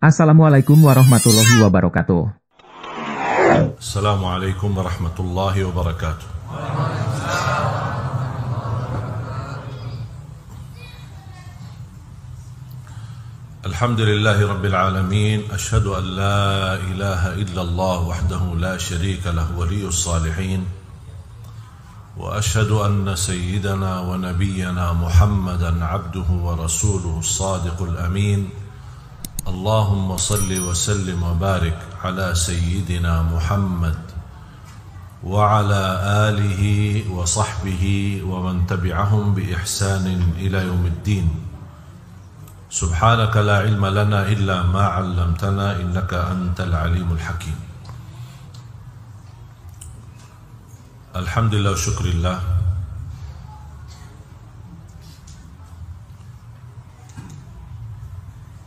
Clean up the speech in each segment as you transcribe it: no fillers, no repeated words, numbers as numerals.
Assalamualaikum warahmatullahi wabarakatuh. Assalamualaikum warahmatullahi wabarakatuh. Alhamdulillahi rabbil alamin. Ashhadu an la ilaha illallah wahdahu la sharika lahu waliyus salihin. Wa ashhadu anna sayyidana wa nabiyyana Muhammadan abduhu wa rasuluhu as-sadiqul amin. Allahumma salli wa sallim wa barik ala sayyidina Muhammad wa ala alihi wa sahbihi wa man tabi'ahum bi ihsanin ila yaumiddin. Subhanaka la ilma lana illa ma 'allamtana innaka antal alimul hakim. Alhamdulillah wa syukrillah.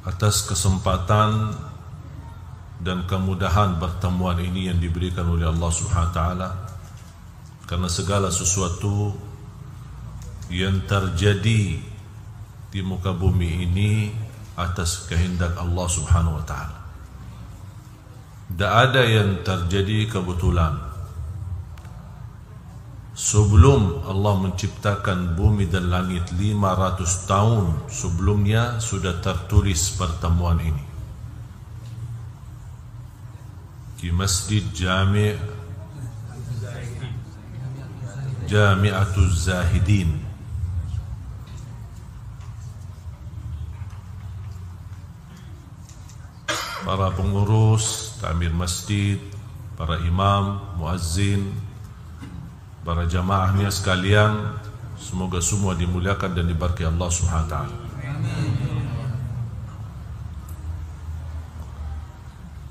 Atas kesempatan dan kemudahan pertemuan ini yang diberikan oleh Allah Subhanahu wa taala, karena segala sesuatu yang terjadi di muka bumi ini atas kehendak Allah Subhanahu wa taala. Tidak ada yang terjadi kebetulan. Sebelum Allah menciptakan bumi dan langit 500 tahun sebelumnya sudah tertulis pertemuan ini di Masjid Jami'atuz Zahidin. Para pengurus, takmir masjid, para imam, muazzin, para jamaahnya sekalian, semoga semua dimuliakan dan diberkahi Allah Subhanahu wa taala.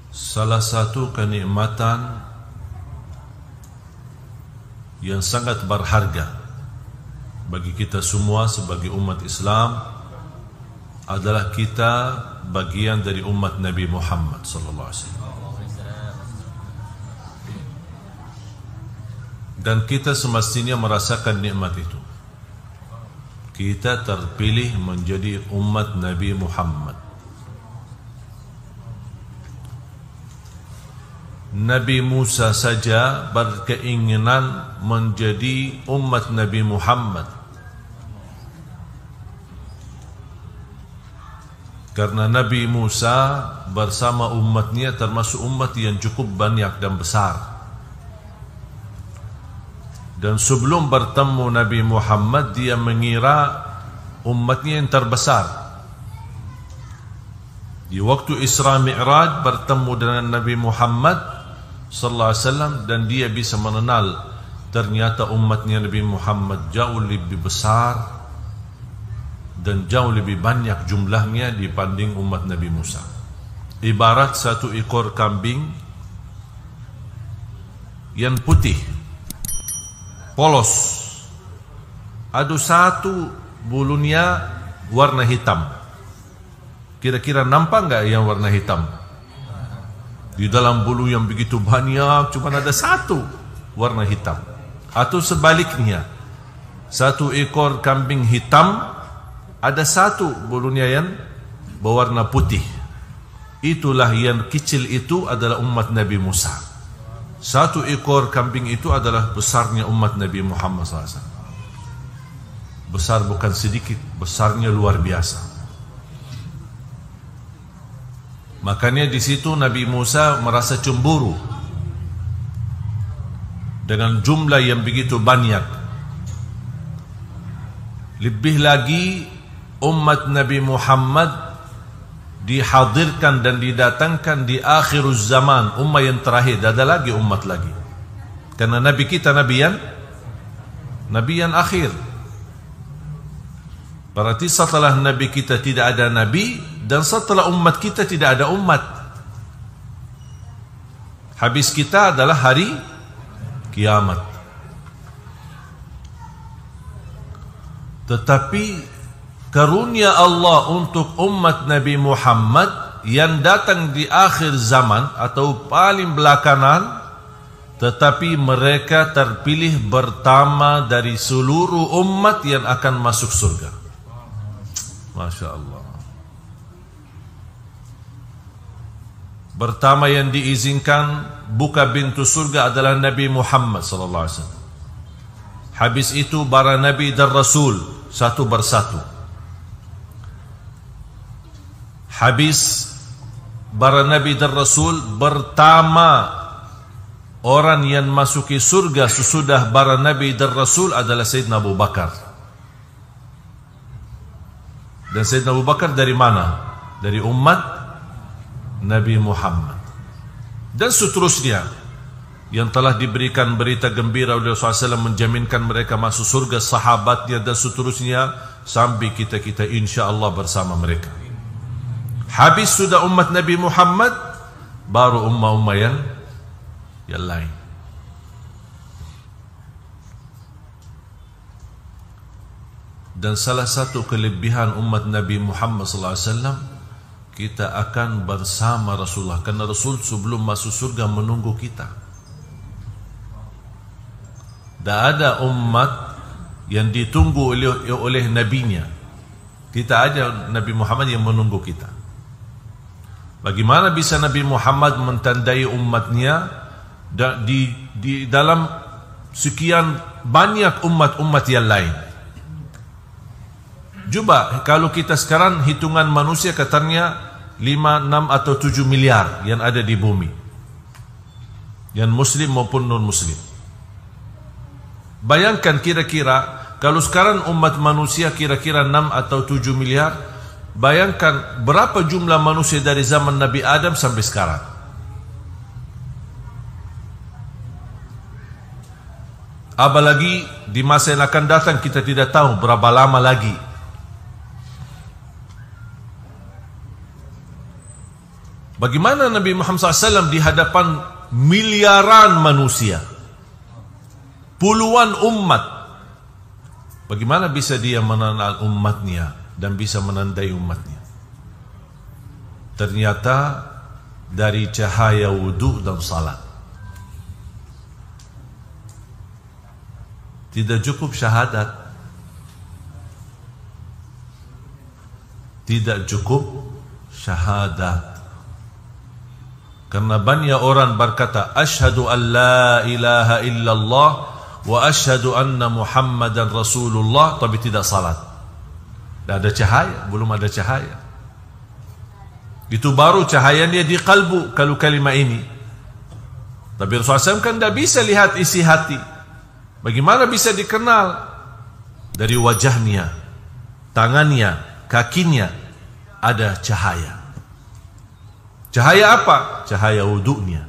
Salah satu kenikmatan yang sangat berharga bagi kita semua sebagai umat Islam adalah kita bagian dari umat Nabi Muhammad sallallahu alaihi wasallam. Dan kita semestinya merasakan nikmat itu. Kita terpilih menjadi umat Nabi Muhammad. Nabi Musa saja berkeinginan menjadi umat Nabi Muhammad, karena Nabi Musa bersama umatnya termasuk umat yang cukup banyak dan besar. Dan sebelum bertemu Nabi Muhammad, dia mengira umatnya yang terbesar. Di waktu Isra Mi'raj bertemu dengan Nabi Muhammad sallallahu alaihi wasallam, dan dia bisa mengenal ternyata umatnya Nabi Muhammad jauh lebih besar dan jauh lebih banyak jumlahnya dibanding umat Nabi Musa. Ibarat satu ekor kambing yang putih, polos, ada satu bulunya warna hitam. Kira-kira nampak enggak yang warna hitam? Di dalam bulu yang begitu banyak cuma ada satu warna hitam. Atau sebaliknya, satu ekor kambing hitam, ada satu bulunya yang berwarna putih. Itulah yang kecil itu adalah umat Nabi Musa. Satu ekor kambing itu adalah besarnya umat Nabi Muhammad SAW. Besar bukan sedikit, besarnya luar biasa. Makanya di situ Nabi Musa merasa cemburu dengan jumlah yang begitu banyak. Lebih lagi umat Nabi Muhammad dihadirkan dan didatangkan di akhir zaman, umat yang terakhir. Ada lagi umat lagi, karena Nabi kita Nabi yang akhir. Berarti setelah Nabi kita tidak ada Nabi, dan setelah umat kita tidak ada umat. Habis kita adalah hari kiamat. Tetapi karunia Allah untuk umat Nabi Muhammad yang datang di akhir zaman atau paling belakangan, tetapi mereka terpilih pertama dari seluruh umat yang akan masuk surga. Masya Allah. Pertama yang diizinkan buka pintu surga adalah Nabi Muhammad sallallahu alaihi wasallam. Habis itu para nabi dan rasul satu persatu. Habis para nabi dan rasul, pertama orang yang masuki surga sesudah para nabi dan rasul adalah Sayyidina Abu Bakar. Dan Sayyidina Abu Bakar dari mana? Dari umat Nabi Muhammad. Dan seterusnya yang telah diberikan berita gembira oleh Rasulullah SAW menjaminkan mereka masuk surga, sahabatnya dan seterusnya sampai kita insya Allah bersama mereka. Habis sudah umat Nabi Muhammad, baru ummah-ummah yang lain. Dan salah satu kelebihan umat Nabi Muhammad SAW, kita akan bersama Rasulullah. Karena Rasul sebelum masuk surga menunggu kita. Tak ada umat yang ditunggu oleh nabinya. Kita aja Nabi Muhammad yang menunggu kita. Bagaimana bisa Nabi Muhammad mentandai umatnya di dalam sekian banyak umat-umat yang lain? Coba kalau kita sekarang hitungan manusia katanya 5, 6 atau 7 miliar yang ada di bumi, yang muslim maupun non muslim. Bayangkan kira-kira kalau sekarang umat manusia kira-kira 6 atau 7 miliar, bayangkan berapa jumlah manusia dari zaman Nabi Adam sampai sekarang. Apalagi di masa yang akan datang kita tidak tahu berapa lama lagi. Bagaimana Nabi Muhammad SAW di hadapan miliaran manusia, puluhan umat, bagaimana bisa dia mengenal umatnya dan bisa menandai umatnya? Ternyata dari cahaya wudu dan salat. Tidak cukup syahadat, tidak cukup syahadat. Karena banyak orang berkata asyhadu an la ilaha illallah wa asyhadu anna Muhammadan Rasulullah, tapi tidak salat. Tidak ada cahaya, belum ada cahaya. Itu baru cahayanya di kalbu kalau kalimat ini. Tapi Rasulullah SAW kan tidak bisa lihat isi hati. Bagaimana bisa dikenal? Dari wajahnya, tangannya, kakinya ada cahaya. Cahaya apa? Cahaya wudunya.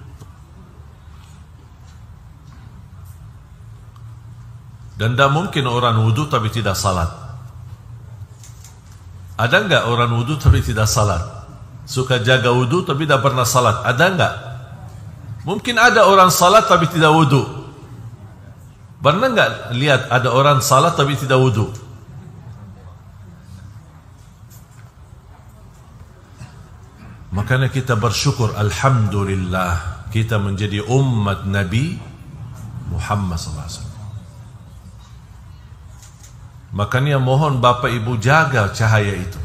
Dan tidak mungkin orang wudu tapi tidak salat. Ada enggak orang wudu tapi tidak salat? Suka jaga wudu tapi tidak pernah salat. Ada enggak? Mungkin ada orang salat tapi tidak wudu. Pernah enggak lihat ada orang salat tapi tidak wudu? Makanya kita bersyukur, alhamdulillah kita menjadi umat Nabi Muhammad SAW. Makanya mohon Bapak Ibu jaga cahaya itu.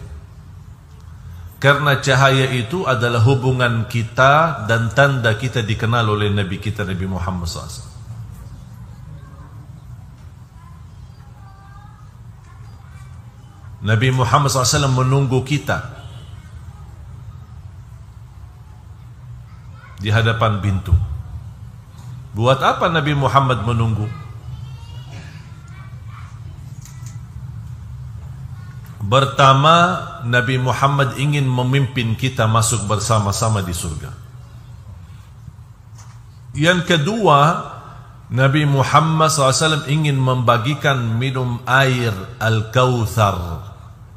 Karena cahaya itu adalah hubungan kita dan tanda kita dikenal oleh Nabi kita Nabi Muhammad SAW. Nabi Muhammad SAW menunggu kita di hadapan pintu. Buat apa Nabi Muhammad menunggu? Pertama, Nabi Muhammad ingin memimpin kita masuk bersama-sama di surga. Yang kedua, Nabi Muhammad SAW ingin membagikan minum air Al-Kautsar.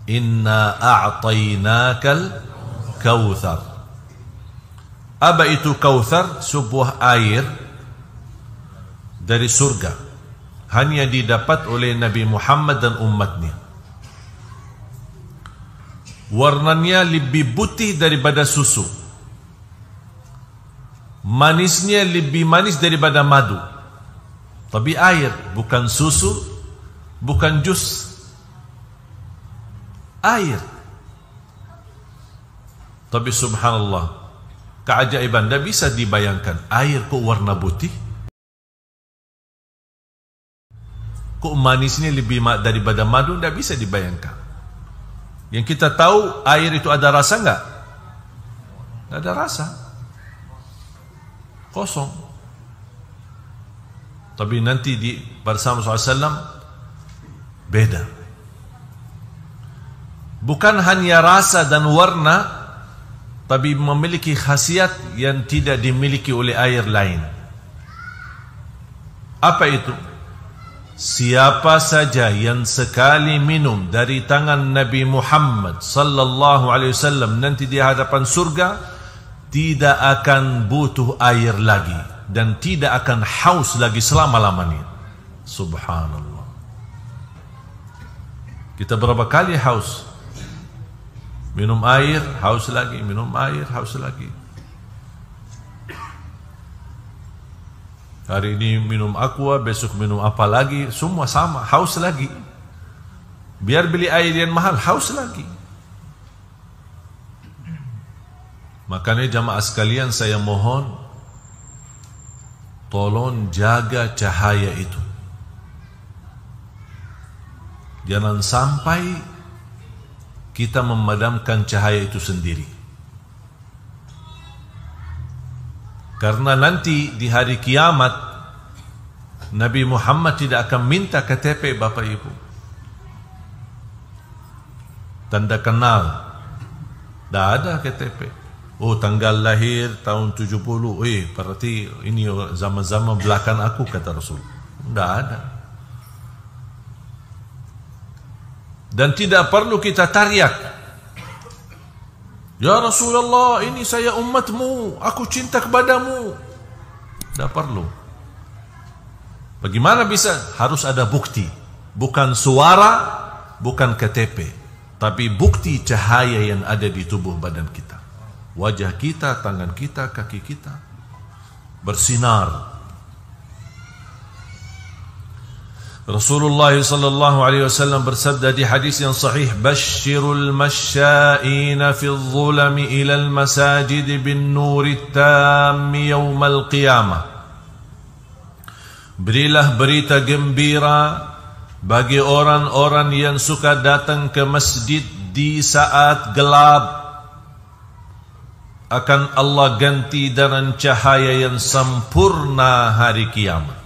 Inna a'tainakal kautsar. Apa itu Kautsar? Sebuah air dari surga, hanya didapat oleh Nabi Muhammad dan umatnya. Warnanya lebih putih daripada susu, manisnya lebih manis daripada madu. Tapi air, bukan susu, bukan jus, air. Tapi subhanallah, keajaiban. Tidak bisa dibayangkan. Air kok warna putih? Kok manisnya lebih daripada madu? Tidak bisa dibayangkan. Yang kita tahu, air itu ada rasa enggak? Tidak ada rasa. Kosong. Tapi nanti pada zaman SAW beda. Bukan hanya rasa dan warna, tapi memiliki khasiat yang tidak dimiliki oleh air lain. Apa itu? Siapa saja yang sekali minum dari tangan Nabi Muhammad sallallahu alaihi wasallam nanti di hadapan surga tidak akan butuh air lagi dan tidak akan haus lagi selama-lamanya. Subhanallah. Kita berapa kali haus? Minum air, haus lagi, minum air, haus lagi. Hari ini minum aqua, besok minum apa lagi, semua sama, haus lagi. Biar beli air yang mahal, haus lagi. Makanya jamaah sekalian, saya mohon tolong jaga cahaya itu. Jangan sampai kita memadamkan cahaya itu sendiri. Karena nanti di hari kiamat Nabi Muhammad tidak akan minta KTP Bapak Ibu, tanda kenal. Tidak ada KTP. Oh, tanggal lahir tahun 70. Berarti ini zaman-zaman belakang aku, kata Rasul. Tidak ada. Dan tidak perlu kita teriak, ya Rasulullah, ini saya umatmu, aku cinta kepadamu. Tidak perlu. Bagaimana bisa? Harus ada bukti. Bukan suara, bukan KTP, tapi bukti cahaya yang ada di tubuh badan kita. Wajah kita, tangan kita, kaki kita bersinar. Rasulullah sallallahu alaihi wasallam bersabda di hadis yang sahih, "Basyirul masyaina fi dhulami ila al-masajid bin nuri tam yaumal qiyamah." Berilah berita gembira bagi orang-orang yang suka datang ke masjid di saat gelap, akan Allah ganti dengan cahaya yang sempurna hari kiamat.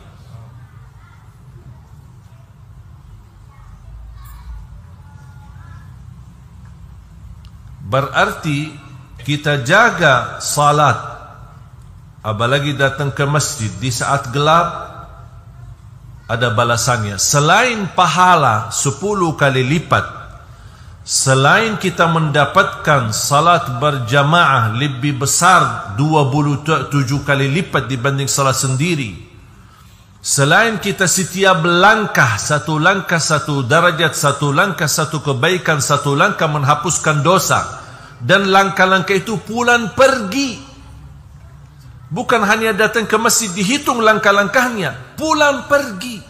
Berarti kita jaga salat, apalagi datang ke masjid di saat gelap, ada balasannya. Selain pahala 10 kali lipat, selain kita mendapatkan salat berjamaah lebih besar 27 kali lipat dibanding salat sendiri, selain kita setiap langkah satu derajat, satu langkah satu kebaikan, satu langkah menghapuskan dosa, dan langkah-langkah itu pulang pergi. Bukan hanya datang ke masjid dihitung langkah-langkahnya, pulang pergi.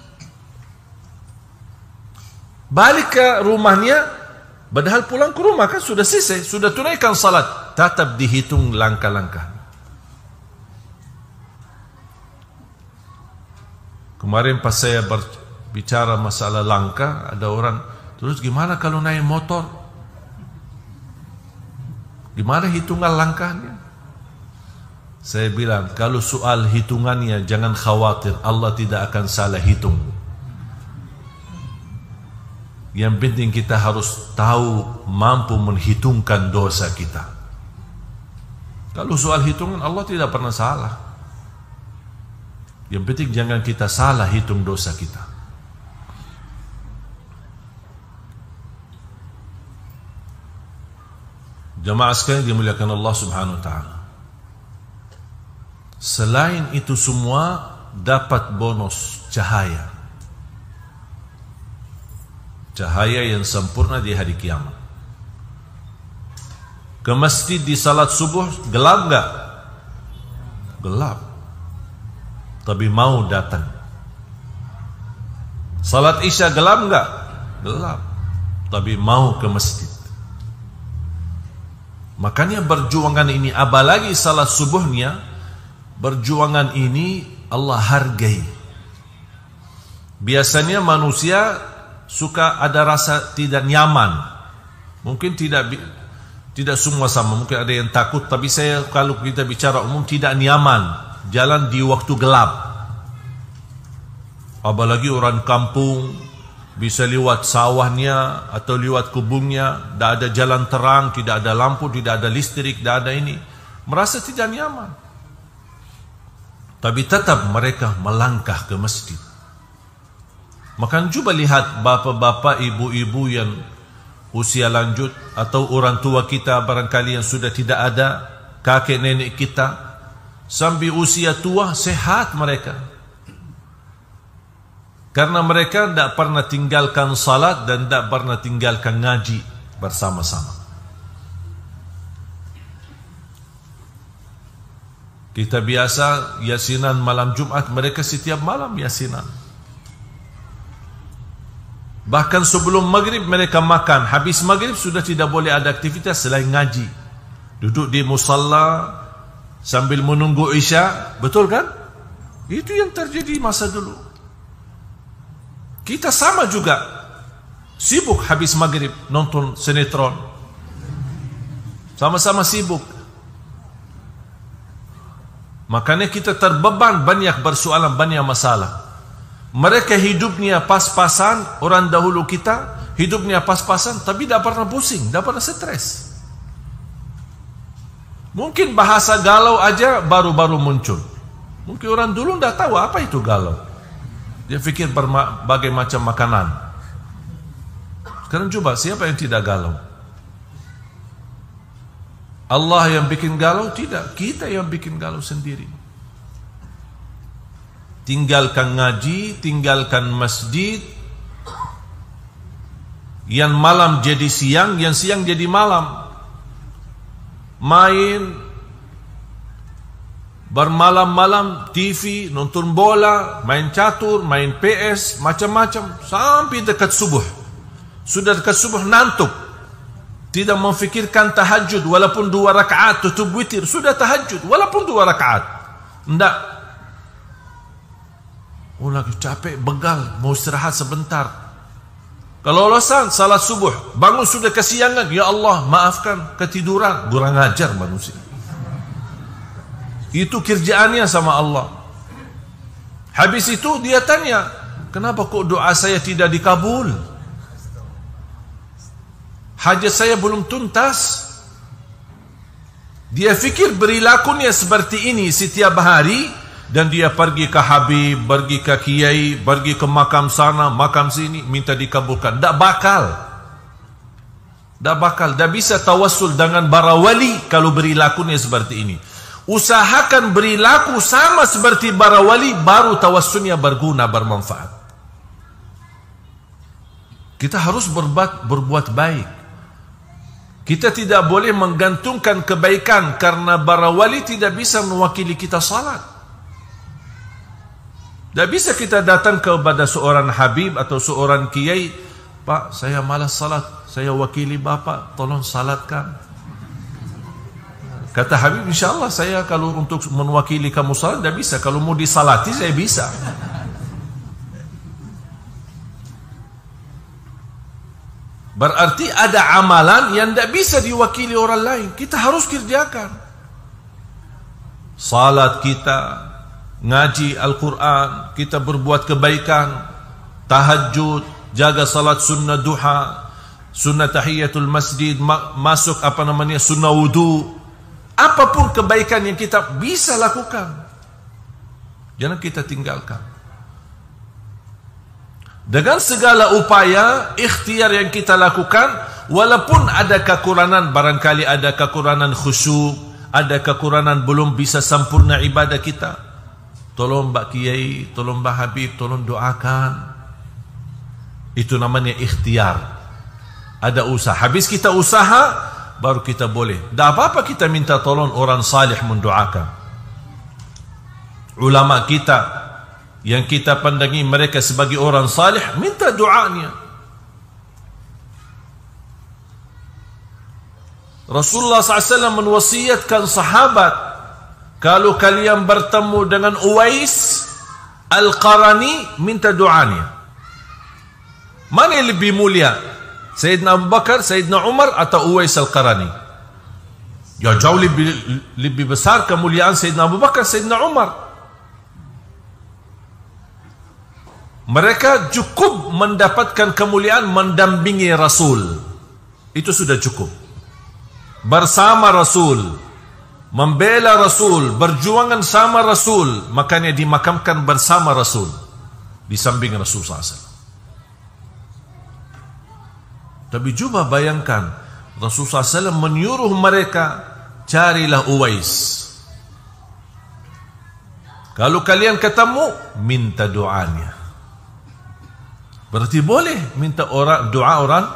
Balik ke rumahnya, padahal pulang ke rumah kan sudah selesai, sudah tunaikan salat, tetap dihitung langkah-langkah. Kemarin pas saya berbicara masalah langkah, ada orang, terus gimana kalau naik motor? Gimana hitungan langkahnya? Saya bilang, kalau soal hitungannya jangan khawatir, Allah tidak akan salah hitung. Yang penting kita harus tahu, mampu menghitungkan dosa kita. Kalau soal hitungan, Allah tidak pernah salah. Yang penting jangan kita salah hitung dosa kita. Jamaah sekalian dimuliakan Allah Subhanahu wa taala. Selain itu semua dapat bonus cahaya. Cahaya yang sempurna di hari kiamat. Ke masjid di salat subuh gelap enggak? Gelap. Tapi mau datang. Salat Isya gelap enggak? Gelap. Tapi mau ke masjid. Makanya perjuangan ini, apalagi salat subuhnya, perjuangan ini Allah hargai. Biasanya manusia suka ada rasa tidak nyaman. Mungkin tidak semua sama, mungkin ada yang takut, tapi saya kalau kita bicara umum tidak nyaman jalan di waktu gelap. Apalagi orang kampung bisa lewat sawahnya atau lewat kebunnya, tidak ada jalan terang, tidak ada lampu, tidak ada listrik, tidak ada ini, merasa tidak nyaman. Tapi tetap mereka melangkah ke masjid. Maka coba lihat bapak-bapak, ibu-ibu yang usia lanjut, atau orang tua kita barangkali yang sudah tidak ada, kakek nenek kita, sampai usia tua sehat mereka. Karena mereka tidak pernah tinggalkan salat dan tidak pernah tinggalkan ngaji bersama-sama. Kita biasa yasinan malam Jumat, mereka setiap malam yasinan. Bahkan sebelum maghrib mereka makan, habis maghrib sudah tidak boleh ada aktivitas selain ngaji. Duduk di musalla sambil menunggu isya, betul kan? Itu yang terjadi masa dulu. Kita sama juga, sibuk habis maghrib nonton sinetron, sama-sama sibuk. Makanya kita terbeban banyak persoalan, banyak masalah. Mereka hidupnya pas-pasan, orang dahulu kita hidupnya pas-pasan, tapi tidak pernah pusing, tidak pernah stres. Mungkin bahasa galau aja baru-baru muncul. Mungkin orang dulu tidak tahu apa itu galau. Dia fikir berbagai macam makanan. Sekarang coba, siapa yang tidak galau? Allah yang bikin galau? Tidak, kita yang bikin galau sendiri. Tinggalkan ngaji, tinggalkan masjid. Yang malam jadi siang, yang siang jadi malam. Main bermalam-malam TV, nonton bola, main catur, main PS, macam-macam sampai dekat subuh. Sudah dekat subuh ngantuk, tidak memfikirkan tahajud walaupun 2 rakaat, tutup witir, sudah tahajud walaupun 2 rakaat. Tidak. Oh lagi capek, begal, mau istirahat sebentar. Kalau alasan salat subuh, bangun sudah kesiangan, ya Allah maafkan ketiduran, kurang ajar manusia. Itu kerjaannya sama Allah. Habis itu dia tanya, kenapa kok doa saya tidak dikabul? Hajat saya belum tuntas. Dia fikir perilakunya seperti ini setiap hari, dan dia pergi ke Habib, pergi ke Kiai, pergi ke makam sana, makam sini, minta dikabulkan. Tak bakal. Tak bakal. Tak bisa tawassul dengan para wali kalau perilakunya seperti ini. Usahakan berlaku sama seperti para wali, baru tawassulnya berguna, bermanfaat. Kita harus berbuat baik. Kita tidak boleh menggantungkan kebaikan, karena para wali tidak bisa mewakili kita salat. Tidak bisa kita datang kepada seorang habib atau seorang kiai, Pak, saya malas salat, saya wakili Bapak, tolong salatkan. Kata Habib, insyaAllah saya kalau untuk mewakili kamu salat tidak bisa. Kalau mau disalati saya bisa. Berarti ada amalan yang tidak bisa diwakili orang lain. Kita harus kerjakan. Salat kita, ngaji Al-Quran, kita berbuat kebaikan, tahajud, jaga salat sunnah duha, sunnah tahiyatul masjid, masuk sunnah wudu. Apapun kebaikan yang kita bisa lakukan, jangan kita tinggalkan. Dengan segala upaya, ikhtiar yang kita lakukan, walaupun ada kekurangan, barangkali ada kekurangan khusyuk, ada kekurangan belum bisa sempurna ibadah kita, tolong Mbak Kiai, tolong Mbak Habib, tolong doakan. Itu namanya ikhtiar. Ada usaha. Habis kita usaha, baru kita boleh. Tak apa-apa kita minta tolong orang salih mendoakan. Ulama kita yang kita pandangi mereka sebagai orang salih, minta doanya. Rasulullah SAW menwasiatkan sahabat, kalau kalian bertemu dengan Uwais Al-Qarani, minta doanya. Mana yang lebih mulia? Sayyidina Abu Bakar, Sayyidina Umar, atau Uwais Al-Qarani? Ya, jauh lebih besar kemuliaan Sayyidina Abu Bakar, Sayyidina Umar. Mereka cukup mendapatkan kemuliaan mendampingi Rasul. Itu sudah cukup. Bersama Rasul, membela Rasul, berjuangan sama Rasul, makanya dimakamkan bersama Rasul di samping Rasul SAW. Tapi coba bayangkan, Rasul SAW menyuruh mereka, carilah Uwais. Kalau kalian ketemu, minta doanya. Berarti boleh minta doa orang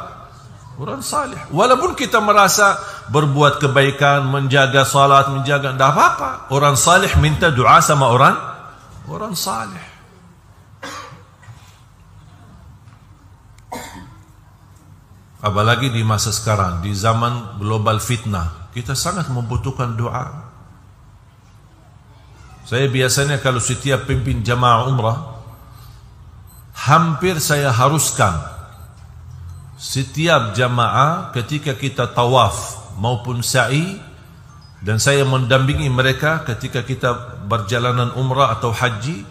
salih. Walaupun kita merasa berbuat kebaikan, menjaga salat, menjaga, tidak apa-apa. Orang salih minta doa sama orang salih. Apalagi di masa sekarang, di zaman global fitnah, kita sangat membutuhkan doa. Saya biasanya kalau setiap pimpin jamaah umrah, hampir saya haruskan setiap jamaah ketika kita tawaf maupun sa'i, dan saya mendampingi mereka ketika kita berjalanan umrah atau haji,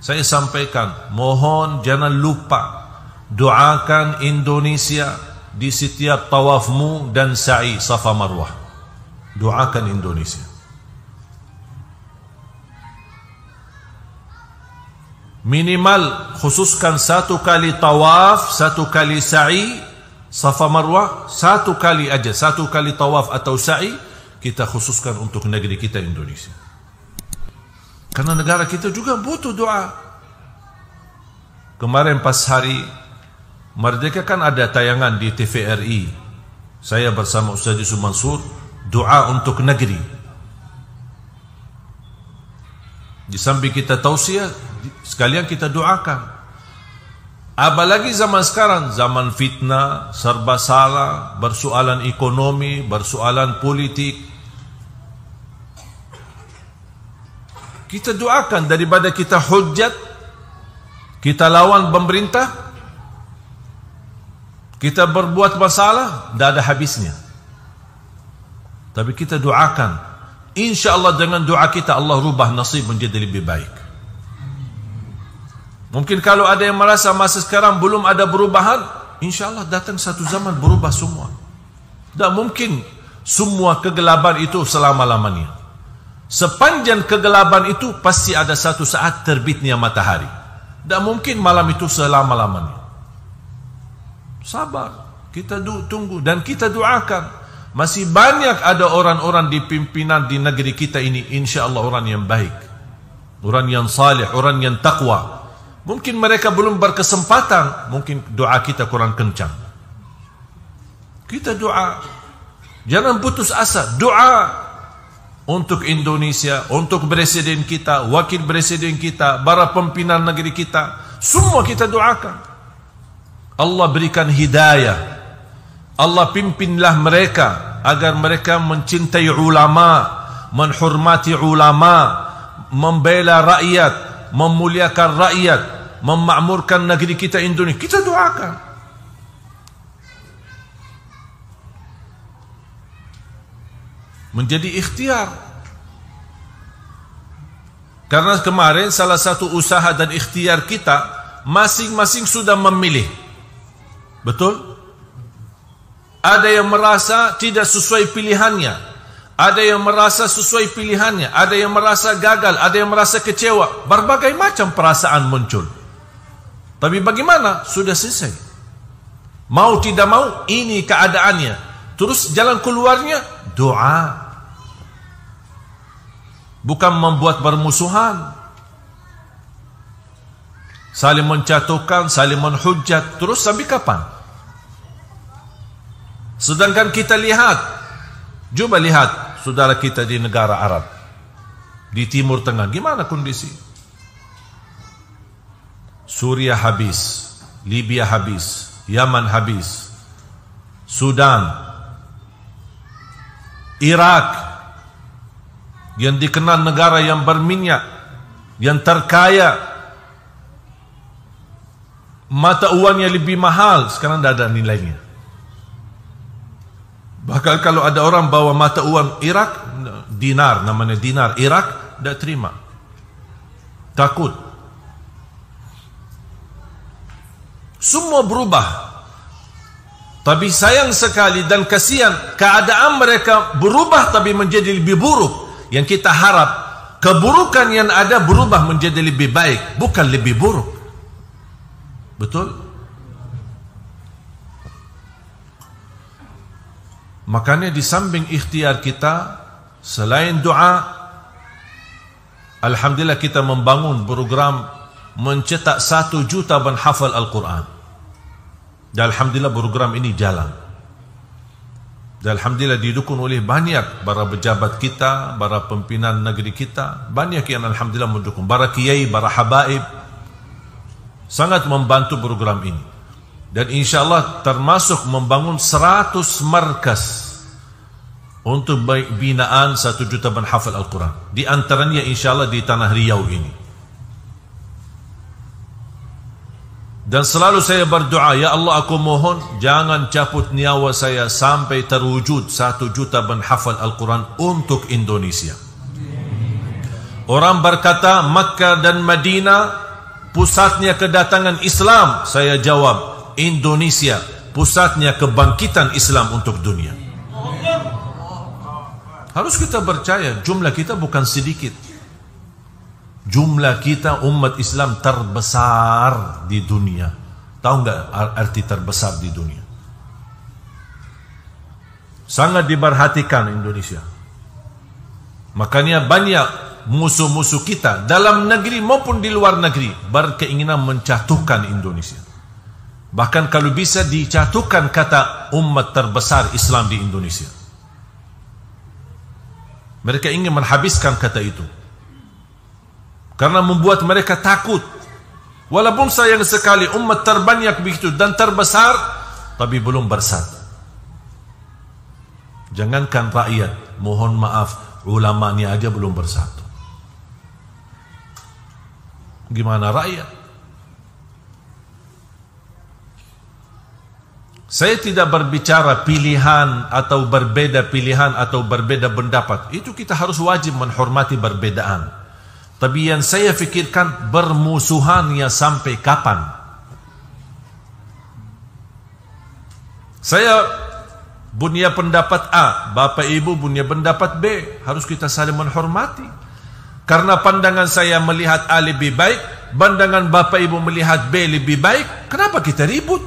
saya sampaikan, mohon jangan lupa doakan Indonesia di setiap tawafmu dan sa'i Safa Marwah. Doakan Indonesia. Minimal khususkan 1 kali tawaf, 1 kali sa'i Safa Marwah, 1 kali aja, 1 kali tawaf atau sa'i kita khususkan untuk negeri kita Indonesia. Karena negara kita juga butuh doa. Kemarin pas hari Merdeka kan ada tayangan di TVRI. Saya bersama Ustaz Yusuf Mansur doa untuk negeri. Di samping kita tausiah, sekalian kita doakan. Apalagi zaman sekarang, zaman fitnah, serba salah, bersoalan ekonomi, bersoalan politik. Kita doakan daripada kita hujat, kita lawan pemerintah, kita berbuat masalah, tidak ada habisnya. Tapi kita doakan. InsyaAllah dengan doa kita Allah rubah nasib menjadi lebih baik. Mungkin kalau ada yang merasa masa sekarang belum ada perubahan, InsyaAllah datang satu zaman berubah semua. Tak mungkin semua kegelapan itu selama-lamanya. Sepanjang kegelapan itu pasti ada satu saat terbitnya matahari. Tak mungkin malam itu selama-lamanya. Sabar, kita tunggu dan kita doakan. Masih banyak ada orang-orang di pimpinan di negeri kita ini, InsyaAllah orang yang baik, orang yang salih, orang yang taqwa. Mungkin mereka belum berkesempatan, mungkin doa kita kurang kencang. Kita doa, jangan putus asa. Doa untuk Indonesia, untuk presiden kita, wakil presiden kita, para pimpinan negeri kita, semua kita doakan. Allah berikan hidayah, Allah pimpinlah mereka agar mereka mencintai ulama, menghormati ulama, membela rakyat, memuliakan rakyat, memakmurkan negeri kita Indonesia. Kita doakan. Menjadi ikhtiar. Karena kemarin salah satu usaha dan ikhtiar kita, masing-masing sudah memilih. Betul? Ada yang merasa tidak sesuai pilihannya, ada yang merasa sesuai pilihannya, ada yang merasa gagal, ada yang merasa kecewa. Berbagai macam perasaan muncul. Tapi bagaimana? Sudah selesai. Mau tidak mau, ini keadaannya. Terus jalan keluarnya, doa. Bukan membuat bermusuhan, saling menjatuhkan, saling menhujat. Terus sampai kapan? Sedangkan kita lihat, coba lihat saudara kita di negara Arab, di Timur Tengah, gimana kondisi? Suriah habis, Libya habis, Yaman habis, Sudan, Irak yang dikenal negara yang berminyak, yang terkaya, mata uangnya lebih mahal, sekarang tidak ada nilainya. Bahkan kalau ada orang bawa mata uang Irak, dinar, namanya dinar Irak, tidak terima, takut. Semua berubah. Tapi sayang sekali dan kasihan, keadaan mereka berubah tapi menjadi lebih buruk. Yang kita harap keburukan yang ada berubah menjadi lebih baik, bukan lebih buruk. Betul? Makanya di samping ikhtiar kita, selain doa, alhamdulillah kita membangun program mencetak 1 juta penghafal Al-Quran. Dan alhamdulillah program ini jalan. Dan alhamdulillah didukung oleh banyak para pejabat kita, para pimpinan negeri kita, banyak yang alhamdulillah mendukung, para kiai, para habaib, sangat membantu program ini. Dan insyaAllah termasuk membangun 100 markas untuk binaan 1 juta penghafal Al-Quran. Di antaranya insyaAllah di Tanah Riau ini. Dan selalu saya berdoa, ya Allah, aku mohon jangan cabut nyawa saya sampai terwujud 1 juta penghafal Al-Quran untuk Indonesia. Orang berkata Makkah dan Madinah pusatnya kedatangan Islam. Saya jawab, Indonesia pusatnya kebangkitan Islam untuk dunia. Harus kita percaya, jumlah kita bukan sedikit. Jumlah kita umat Islam terbesar di dunia. Tahu nggak arti terbesar di dunia? Sangat diperhatikan Indonesia. Makanya banyak musuh-musuh kita dalam negeri maupun di luar negeri berkeinginan menjatuhkan Indonesia. Bahkan kalau bisa dijatuhkan kata umat terbesar Islam di Indonesia. Mereka ingin menghabiskan kata itu. Karena membuat mereka takut. Walaupun sayang sekali umat terbanyak begitu dan terbesar, tapi belum bersatu. Jangankan rakyat, mohon maaf, ulamanya aja belum bersatu. Gimana rakyat? Saya tidak berbicara pilihan atau berbeda pilihan atau berbeda pendapat. Itu kita harus wajib menghormati perbedaan. Tapi yang saya fikirkan, bermusuhannya sampai kapan? Saya punya pendapat A, Bapak Ibu punya pendapat B. Harus kita saling menghormati. Karena pandangan saya melihat A lebih baik, pandangan Bapak Ibu melihat B lebih baik, kenapa kita ribut?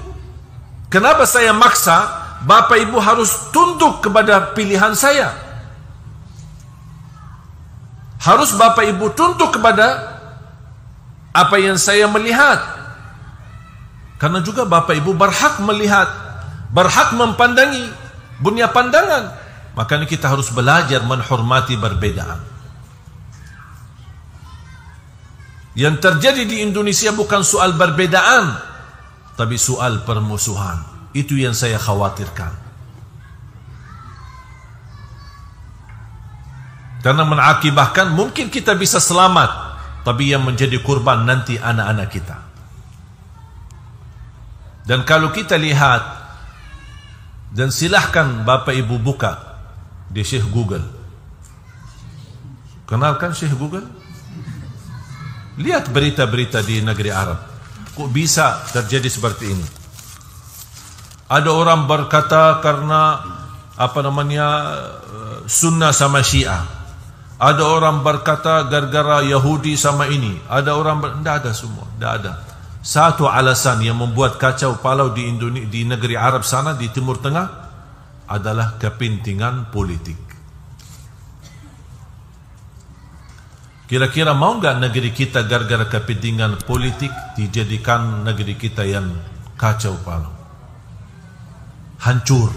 Kenapa saya maksa Bapak Ibu harus tunduk kepada pilihan saya? Harus Bapak Ibu tunduk kepada apa yang saya melihat. Karena juga Bapak Ibu berhak melihat, berhak mempandangi, punya pandangan. Makanya kita harus belajar menghormati perbedaan. Yang terjadi di Indonesia bukan soal perbedaan, tapi soal permusuhan. Itu yang saya khawatirkan. Karena mengakibatkan mungkin kita bisa selamat, tapi yang menjadi kurban nanti anak-anak kita. Dan kalau kita lihat, dan silahkan Bapak Ibu buka di Syekh Google. Kenalkan Syekh Google? Lihat berita-berita di negeri Arab. Kok bisa terjadi seperti ini? Ada orang berkata karena sunnah sama Syiah. Ada orang berkata gara-gara Yahudi sama ini. Ada orang tidak ada semua, tidak ada. Satu alasan yang membuat kacau balau di Indonesia, di negeri Arab sana, di Timur Tengah, adalah kepentingan politik. Kira-kira mau nggak negeri kita gara-gara kepentingan politik dijadikan negeri kita yang kacau balau, hancur,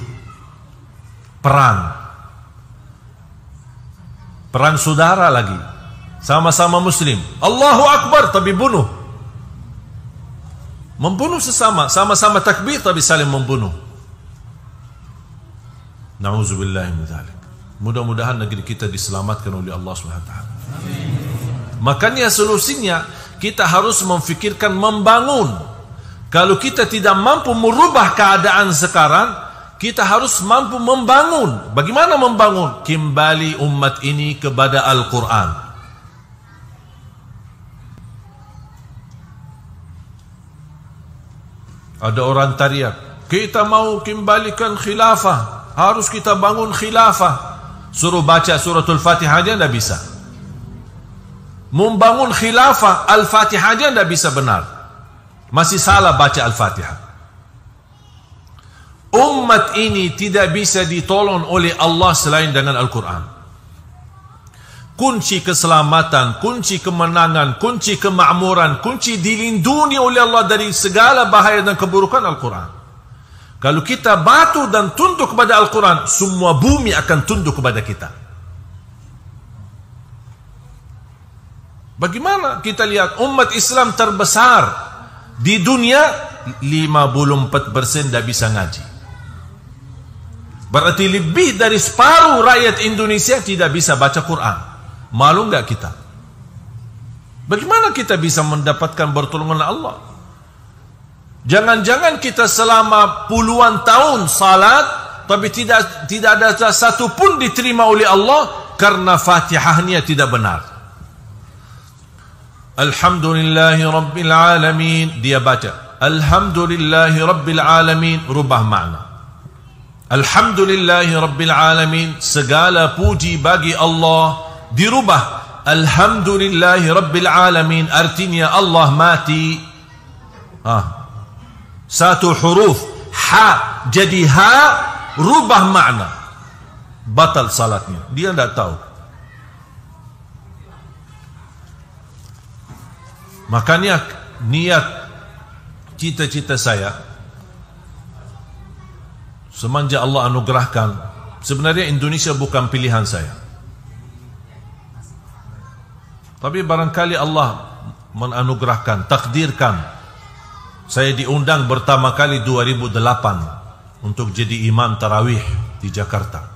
perang saudara lagi, sama-sama muslim, Allahu Akbar tapi bunuh, membunuh sesama, sama-sama takbir tapi saling membunuh. Na'udzubillah min dzalik. Mudah-mudahan negeri kita diselamatkan oleh Allah SWT. Makanya solusinya kita harus memfikirkan membangun. Kalau kita tidak mampu merubah keadaan sekarang, kita harus mampu membangun. Bagaimana membangun? Kembali umat ini kepada Al-Quran. Ada orang teriak, kita mau kembalikan khilafah, harus kita bangun khilafah. Suruh baca suratul Fatihah aja tidak bisa. Membangun khilafah, Al-Fatihah aja tidak bisa benar. Masih salah baca Al-Fatihah. Umat ini tidak bisa ditolong oleh Allah selain dengan Al-Quran. Kunci keselamatan, kunci kemenangan, kunci kemakmuran, kunci dilindungi oleh Allah dari segala bahaya dan keburukan Al-Quran. Kalau kita batu dan tunduk kepada Al-Quran, semua bumi akan tunduk kepada kita. Bagaimana kita lihat umat Islam terbesar di dunia, 54% tidak bisa ngaji. Berarti lebih dari separuh rakyat Indonesia tidak bisa baca Quran. Malu enggak kita? Bagaimana kita bisa mendapatkan pertolongan Allah? Jangan-jangan kita selama puluhan tahun salat, tapi tidak ada satu pun diterima oleh Allah karena Fatihahnya tidak benar. Alhamdulillahi Rabbil Alamin, dia baca Alhamdulillahi Rabbil Alamin, rubah makna. Alhamdulillahi Rabbil Alamin, segala puji bagi Allah, dirubah Alhamdulillahi Rabbil Alamin, artinya Allah mati. Satu huruf ha jadi ha, rubah makna, batal salatnya. Dia tidak tahu. Makanya niat cita-cita saya semenjak Allah anugerahkan, sebenarnya Indonesia bukan pilihan saya, tapi barangkali Allah menanugerahkan, takdirkan. Saya diundang pertama kali 2008 untuk jadi imam tarawih di Jakarta,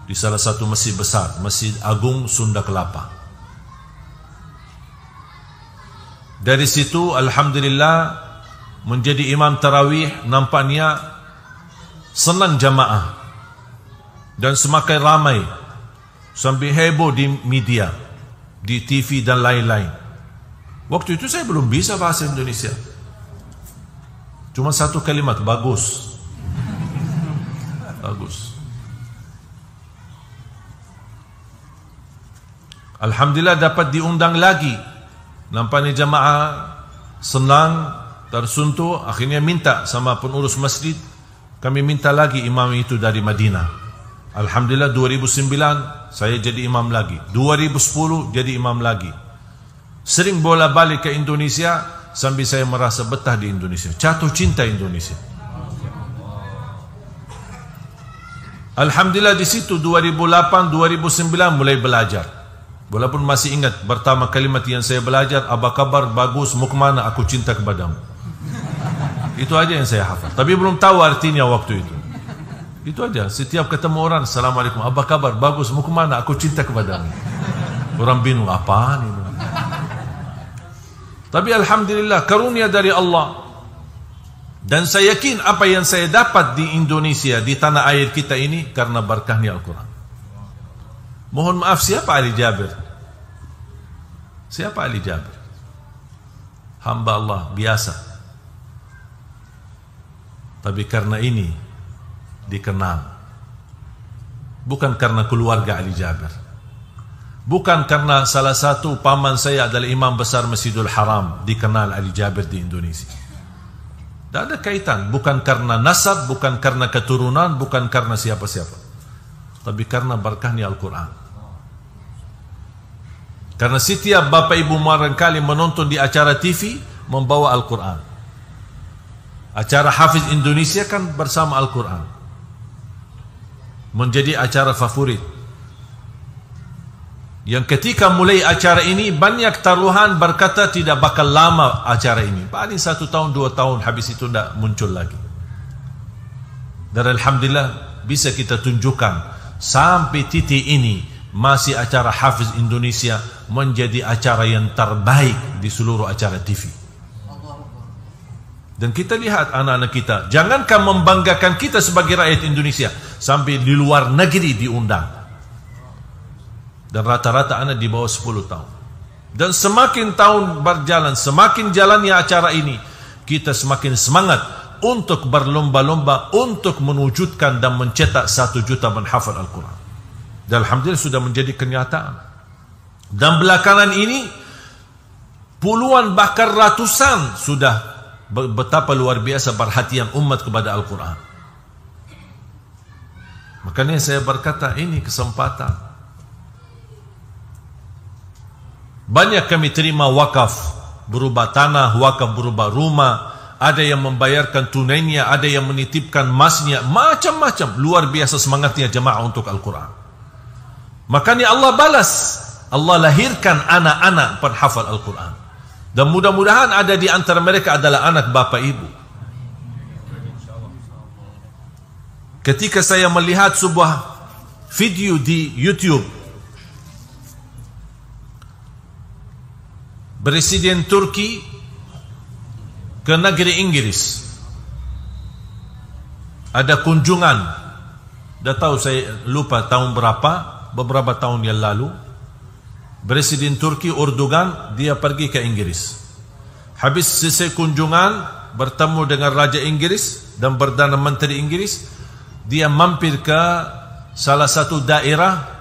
di salah satu masjid besar, Masjid Agung Sunda Kelapa. Dari situ alhamdulillah menjadi imam tarawih, nampaknya senang jamaah dan semakin ramai, sampai heboh di media, di TV dan lain-lain. Waktu itu saya belum bisa bahasa Indonesia, cuma satu kalimat, bagus. Bagus. Alhamdulillah dapat diundang lagi. Nampaknya jamaah senang, tersentuh. Akhirnya minta sama pengurus masjid, kami minta lagi imam itu dari Madinah. Alhamdulillah 2009 saya jadi imam lagi, 2010 jadi imam lagi. Sering bola-balik ke Indonesia sampai saya merasa betah di Indonesia, jatuh cinta Indonesia. Alhamdulillah di situ 2008, 2009 mulai belajar. Walaupun masih ingat pertama kalimat yang saya belajar, apa kabar, bagus, mau kemana, aku cinta kepadamu. Itu aja yang saya hafal, tapi belum tahu artinya waktu itu. Itu aja, setiap ketemu orang, Assalamualaikum, apa kabar, bagus, mau kemana, aku cinta kepadamu. Orang bingung, apaan ini? Tapi alhamdulillah karunia dari Allah. Dan saya yakin apa yang saya dapat di Indonesia, di tanah air kita ini, karena berkahnya Al-Quran. Mohon maaf, siapa Ali Jabir? Siapa Ali Jabir? Hamba Allah biasa. Tapi karena ini dikenal. Bukan karena keluarga Ali Jabir, bukan karena salah satu paman saya adalah imam besar Masjidul Haram, dikenal Ali Jabir di Indonesia. Tidak ada kaitan. Bukan karena nasab, bukan karena keturunan, bukan karena siapa-siapa, tapi karena berkahnya Al-Quran. Karena setiap bapak ibu barangkali menonton di acara TV membawa Al-Quran. Acara Hafiz Indonesia kan bersama Al-Quran, menjadi acara favorit. Yang ketika mulai acara ini, banyak taruhan berkata tidak bakal lama acara ini, paling 1 tahun 2 tahun, habis itu tidak muncul lagi. Dan alhamdulillah bisa kita tunjukkan sampai titik ini masih acara Hafiz Indonesia menjadi acara yang terbaik di seluruh acara TV. Dan kita lihat anak-anak kita, jangankan membanggakan kita sebagai rakyat Indonesia, sampai di luar negeri diundang. Dan rata-rata anak di bawah 10 tahun. Dan semakin tahun berjalan, semakin jalannya acara ini, kita semakin semangat untuk berlomba-lomba untuk mewujudkan dan mencetak 1 juta menghafal Al-Quran. Dan alhamdulillah sudah menjadi kenyataan. Dan belakangan ini puluhan bahkan ratusan sudah betapa luar biasa perhatian umat kepada Al-Quran. Makanya saya berkata ini kesempatan. Banyak kami terima wakaf, berubah tanah, wakaf berubah rumah, ada yang membayarkan tunainya, ada yang menitipkan emasnya, macam-macam. Luar biasa semangatnya jemaah untuk Al-Quran. Makanya Allah balas, Allah lahirkan anak-anak penghafal Al-Quran. Dan mudah-mudahan ada di antara mereka adalah anak bapak ibu. Ketika saya melihat sebuah video di YouTube, Presiden Turki ke negeri Inggris, ada kunjungan. Dah tahu saya lupa tahun berapa, beberapa tahun yang lalu, Presiden Turki Erdogan dia pergi ke Inggris. Habis selesai kunjungan, bertemu dengan Raja Inggris dan Perdana Menteri Inggris, dia mampir ke salah satu daerah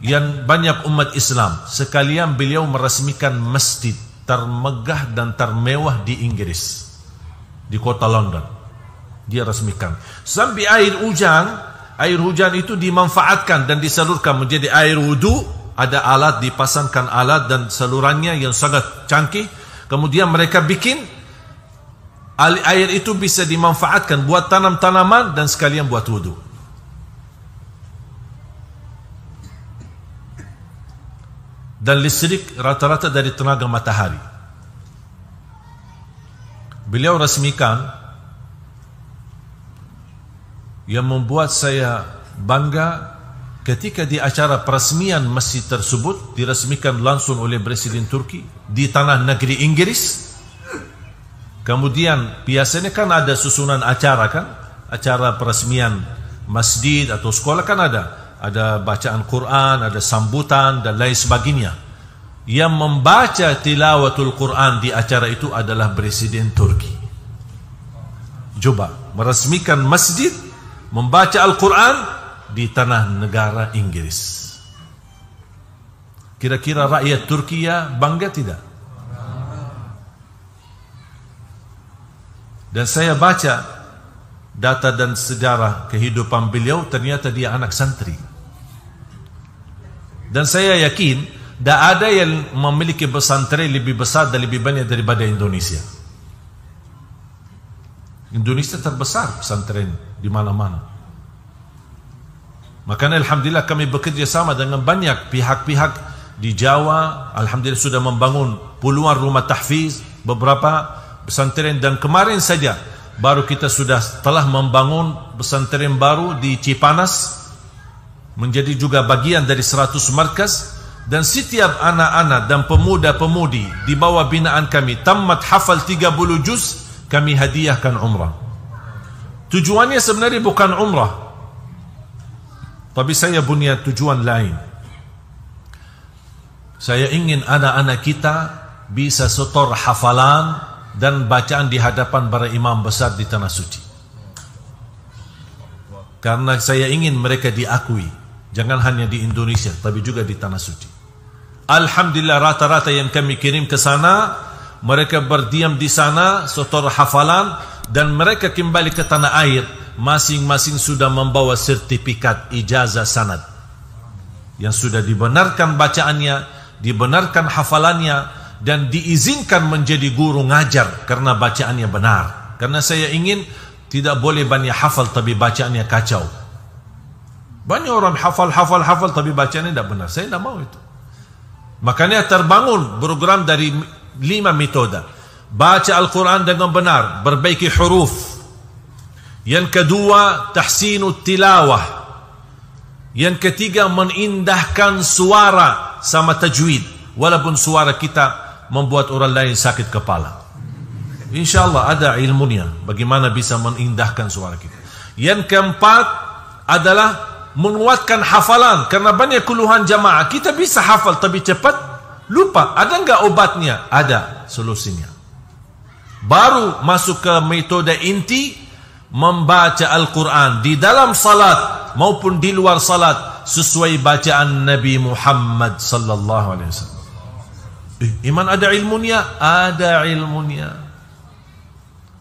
yang banyak umat Islam. Sekalian beliau meresmikan masjid termegah dan termewah di Inggris, di kota London. Dia resmikan. Sampai air hujan itu dimanfaatkan dan disalurkan menjadi air wudu. Ada alat, dipasangkan alat dan salurannya yang sangat canggih. Kemudian mereka bikin air itu bisa dimanfaatkan buat tanam-tanaman dan sekalian buat wudu. Dan listrik rata-rata dari tenaga matahari. Beliau resmikan, yang membuat saya bangga ketika di acara peresmian masjid tersebut diresmikan langsung oleh Presiden Turki di tanah negeri Inggris. Kemudian biasanya kan ada susunan acara kan, acara peresmian masjid atau sekolah kan ada bacaan Quran, ada sambutan dan lain sebagainya. Yang membaca tilawatul Quran di acara itu adalah Presiden Turki. Coba meresmikan masjid, membaca Al-Quran di tanah negara Inggris. Kira-kira rakyat Turki bangga tidak? Dan saya baca data dan sejarah kehidupan beliau, ternyata dia anak santri. Dan saya yakin tidak ada yang memiliki pesantren lebih besar dan lebih banyak daripada Indonesia. Indonesia terbesar pesantren di mana-mana. Makanya alhamdulillah kami bekerja sama dengan banyak pihak-pihak di Jawa. Alhamdulillah sudah membangun puluhan rumah tahfiz, beberapa pesantren, dan kemarin saja baru kita telah membangun pesantren baru di Cipanas, menjadi juga bagian dari 100 markas. Dan setiap anak-anak dan pemuda-pemudi di bawah binaan kami tamat hafal 30 juz, kami hadiahkan umrah. Tujuannya sebenarnya bukan umrah, tapi saya punya tujuan lain. Saya ingin anak-anak kita bisa setor hafalan dan bacaan di hadapan para imam besar di Tanah Suci. Karena saya ingin mereka diakui, jangan hanya di Indonesia, tapi juga di Tanah Suci. Alhamdulillah rata-rata yang kami kirim ke sana, mereka berdiam di sana, setor hafalan, dan mereka kembali ke tanah air. Masing-masing sudah membawa sertifikat ijazah sanad yang sudah dibenarkan bacaannya, dibenarkan hafalannya, dan diizinkan menjadi guru ngajar karena bacaannya benar. Karena saya ingin tidak boleh banyak hafal tapi bacaannya kacau. Banyak orang hafal tapi bacaannya tidak benar. Saya tidak mau itu. Makanya terbangun program dari 5 metode. Baca Al-Quran dengan benar, perbaiki huruf. Yang kedua, tahsinut tilawah. Yang ketiga, menindahkan suara sama tajwid, walaupun suara kita membuat orang lain sakit kepala. InsyaAllah ada ilmunya bagaimana bisa menindahkan suara kita. Yang keempat adalah menguatkan hafalan, karena banyak keluhan jamaah, kita bisa hafal tapi cepat lupa. Ada enggak obatnya? Ada solusinya. Baru masuk ke metode inti, membaca Al-Quran di dalam salat maupun di luar salat sesuai bacaan Nabi Muhammad sallallahu alaihi wasallam. Iman ada ilmunya? Ada ilmunya.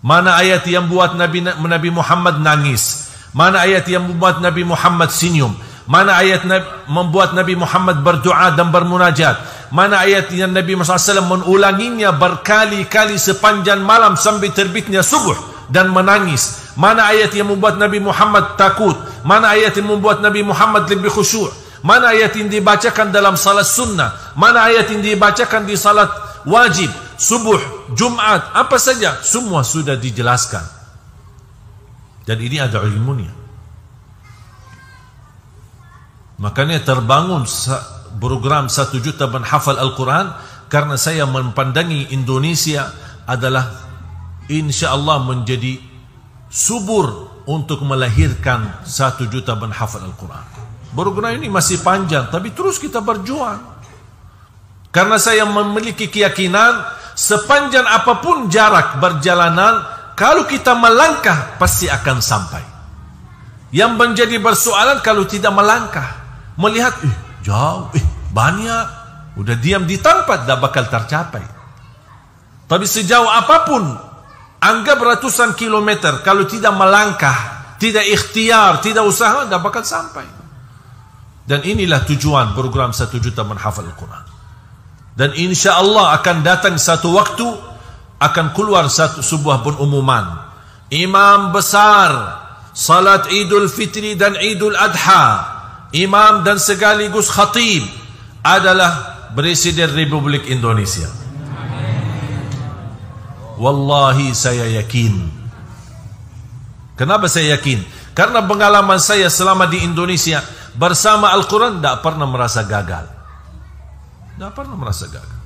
Mana ayat yang buat Nabi Muhammad nangis? Mana ayat yang membuat Nabi Muhammad senyum? Mana ayat membuat Nabi Muhammad berdoa dan bermunajat? Mana ayat yang Nabi Muhammad SAW mengulanginya berkali-kali sepanjang malam sampai terbitnya subuh dan menangis? Mana ayat yang membuat Nabi Muhammad takut? Mana ayat yang membuat Nabi Muhammad lebih khusyuk? Mana ayat yang dibacakan dalam salat sunnah? Mana ayat yang dibacakan di salat wajib, subuh, Jumat, apa saja? Semua sudah dijelaskan. Dan ini ada ilmunya. Makanya terbangun program 1 juta menghafal Al-Quran, karena saya mempandangi Indonesia adalah insya-Allah menjadi subur untuk melahirkan 1 juta menghafal Al-Quran. Program ini masih panjang, tapi terus kita berjuang. Karena saya memiliki keyakinan sepanjang apapun jarak perjalanan, kalau kita melangkah pasti akan sampai. Yang menjadi persoalan kalau tidak melangkah, melihat jauh, banyak, udah diam di tempat, tak bakal tercapai. Tapi sejauh apapun, anggap ratusan kilometer, kalau tidak melangkah, tidak ikhtiar, tidak usaha, tak bakal sampai. Dan inilah tujuan program 1 juta menghafal Al-Quran. Dan insya Allah akan datang satu waktu, akan keluar sebuah pengumuman. Imam besar salat Idul Fitri dan Idul Adha, imam dan sekaligus khatib adalah Presiden Republik Indonesia. Wallahi saya yakin. Kenapa saya yakin? Karena pengalaman saya selama di Indonesia bersama Al-Quran, tidak pernah merasa gagal. Tidak pernah merasa gagal.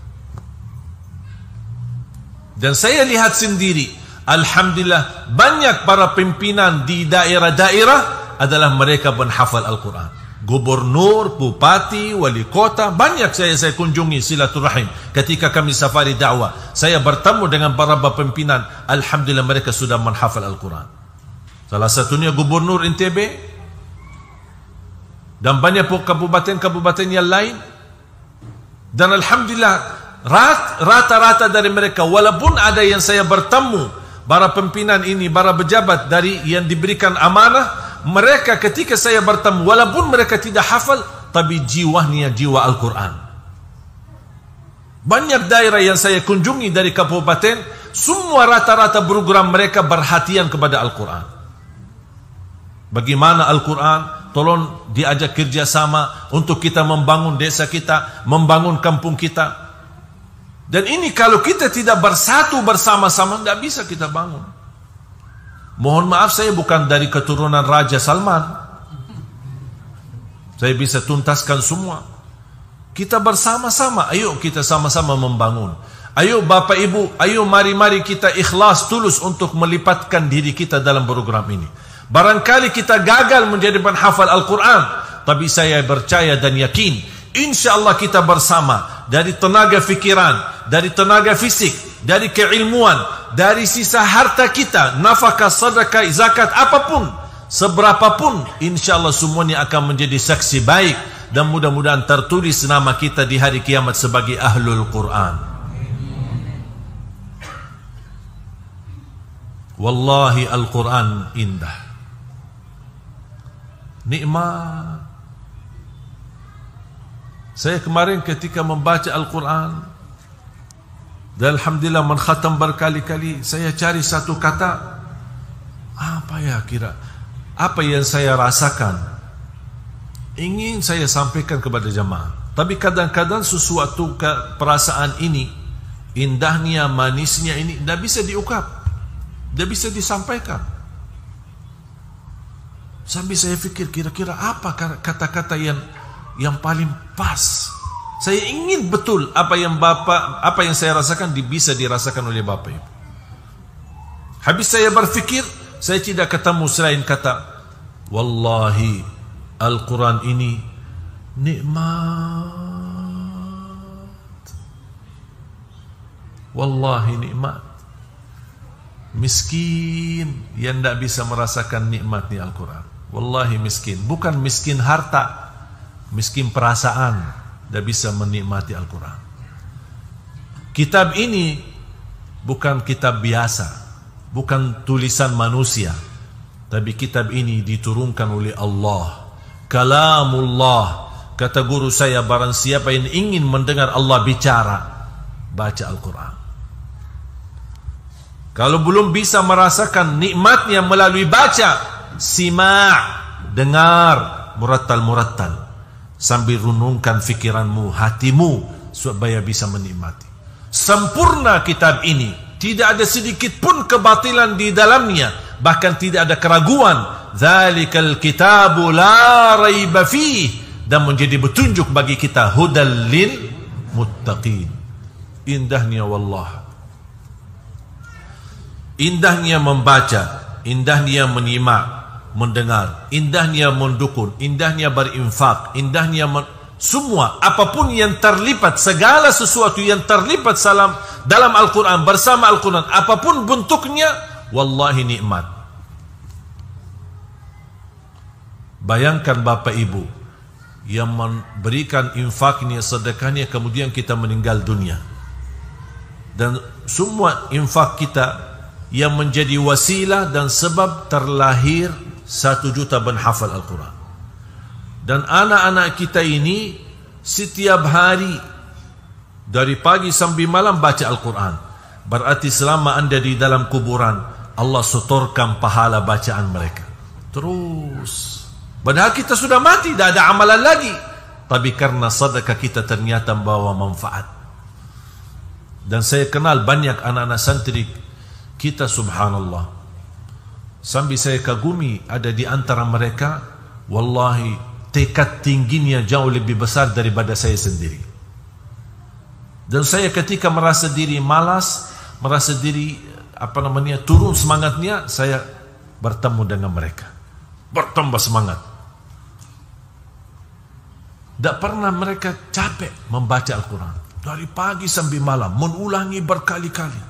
Dan saya lihat sendiri, alhamdulillah, banyak para pimpinan di daerah-daerah adalah mereka menghafal Al-Quran. Gubernur, bupati, wali kota, banyak saya kunjungi silaturahim. Ketika kami safari dakwah, saya bertemu dengan para pimpinan, alhamdulillah mereka sudah menghafal Al-Quran. Salah satunya Gubernur NTB, dan banyak kabupaten-kabupaten yang lain. Dan alhamdulillah, rata-rata dari mereka, walaupun ada yang saya bertemu, para pimpinan ini, para pejabat dari yang diberikan amanah, mereka ketika saya bertemu, walaupun mereka tidak hafal, tapi jiwanya jiwa Al-Quran. Banyak daerah yang saya kunjungi dari kabupaten, semua rata-rata program mereka perhatian kepada Al-Quran. Bagaimana Al-Quran? Tolong diajak kerjasama untuk kita membangun desa kita, membangun kampung kita. Dan ini kalau kita tidak bersatu bersama-sama, tidak bisa kita bangun. Mohon maaf, saya bukan dari keturunan Raja Salman. Saya bisa tuntaskan semua. Kita bersama-sama, ayo kita sama-sama membangun. Ayo Bapak Ibu, ayo mari-mari kita ikhlas tulus untuk melipatkan diri kita dalam program ini. Barangkali kita gagal menjadi penghafal Al-Quran, tapi saya percaya dan yakin, insya Allah kita bersama, dari tenaga fikiran, dari tenaga fisik, dari keilmuan, dari sisa harta kita, nafkah, sedekah, zakat, apapun, seberapapun, insya Allah semuanya akan menjadi saksi baik, dan mudah-mudahan tertulis nama kita di hari kiamat sebagai Ahlul Quran. Wallahi Al-Quran indah, nikmat. Saya kemarin ketika membaca Al-Quran, dan alhamdulillah menkhatam berkali-kali, saya cari satu kata, apa ya kira, apa yang saya rasakan, ingin saya sampaikan kepada jamaah. Tapi kadang-kadang sesuatu perasaan ini, indahnya, manisnya ini, tidak bisa diungkap, tidak bisa disampaikan. Sambil saya fikir kira-kira apa kata-kata yang paling pas. Saya ingin betul apa yang saya rasakan bisa dirasakan oleh Bapak Ibu. Habis saya berfikir, saya tidak ketemu selain kata, wallahi Al-Quran ini nikmat. Wallahi nikmat. Miskin yang tidak bisa merasakan nikmatnya Al-Quran. Wallahi miskin. Bukan miskin harta, miskin perasaan, tidak bisa menikmati Al-Quran. Kitab ini bukan kitab biasa, bukan tulisan manusia, tapi kitab ini diturunkan oleh Allah, kalamullah. Kata guru saya, barang siapa yang ingin mendengar Allah bicara, baca Al-Quran. Kalau belum bisa merasakan nikmatnya melalui baca, sima', dengar murattal sambil renungkan fikiranmu, hatimu, supaya bisa menikmati. Sempurna kitab ini, tidak ada sedikit pun kebatilan di dalamnya, bahkan tidak ada keraguan. Dzalikal kitabu la raiba fih, dan menjadi petunjuk bagi kita, hudal lil muttaqin. Indahnya wallah, indahnya membaca, indahnya menyimak, mendengar, indahnya mendukun, indahnya berinfak, indahnya semua apapun yang terlibat, segala sesuatu yang terlibat dalam Al-Quran, bersama Al-Quran, apapun bentuknya, wallahi nikmat. Bayangkan Bapak Ibu yang memberikan infaknya, sedekahnya, kemudian kita meninggal dunia, dan semua infak kita yang menjadi wasilah dan sebab terlahir 1 juta penghafal Al-Quran. Dan anak-anak kita ini setiap hari dari pagi sampai malam baca Al-Quran. Berarti selama anda di dalam kuburan, Allah setorkan pahala bacaan mereka terus. Padahal kita sudah mati, tidak ada amalan lagi, tapi karena sedekah kita ternyata membawa manfaat. Dan saya kenal banyak anak-anak santri kita, subhanallah, sambil saya kagumi, ada di antara mereka, wallahi tekad tingginya jauh lebih besar daripada saya sendiri. Dan saya ketika merasa diri malas, merasa diri turun semangatnya, saya bertemu dengan mereka, bertambah semangat. Tak pernah mereka capek membaca Al-Quran, dari pagi sampai malam, mengulangi berkali-kali.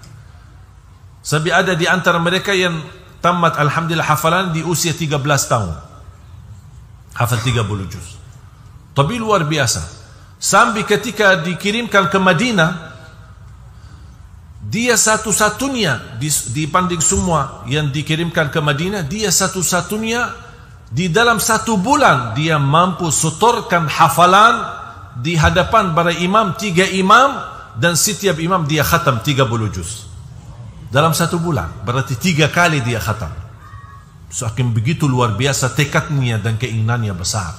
Sampai ada di antara mereka yang tamat alhamdulillah hafalan di usia 13 tahun, hafal 30 juz. Tapi luar biasa. Sampai ketika dikirimkan ke Madinah, dia satu-satunya dibanding semua yang dikirimkan ke Madinah, dia satu-satunya di dalam 1 bulan dia mampu setorkan hafalan di hadapan para imam, 3 imam, dan setiap imam dia khatam 30 juz. Dalam 1 bulan, berarti 3 kali dia khatam. Saking begitu luar biasa tekadnya dan keinginannya besar.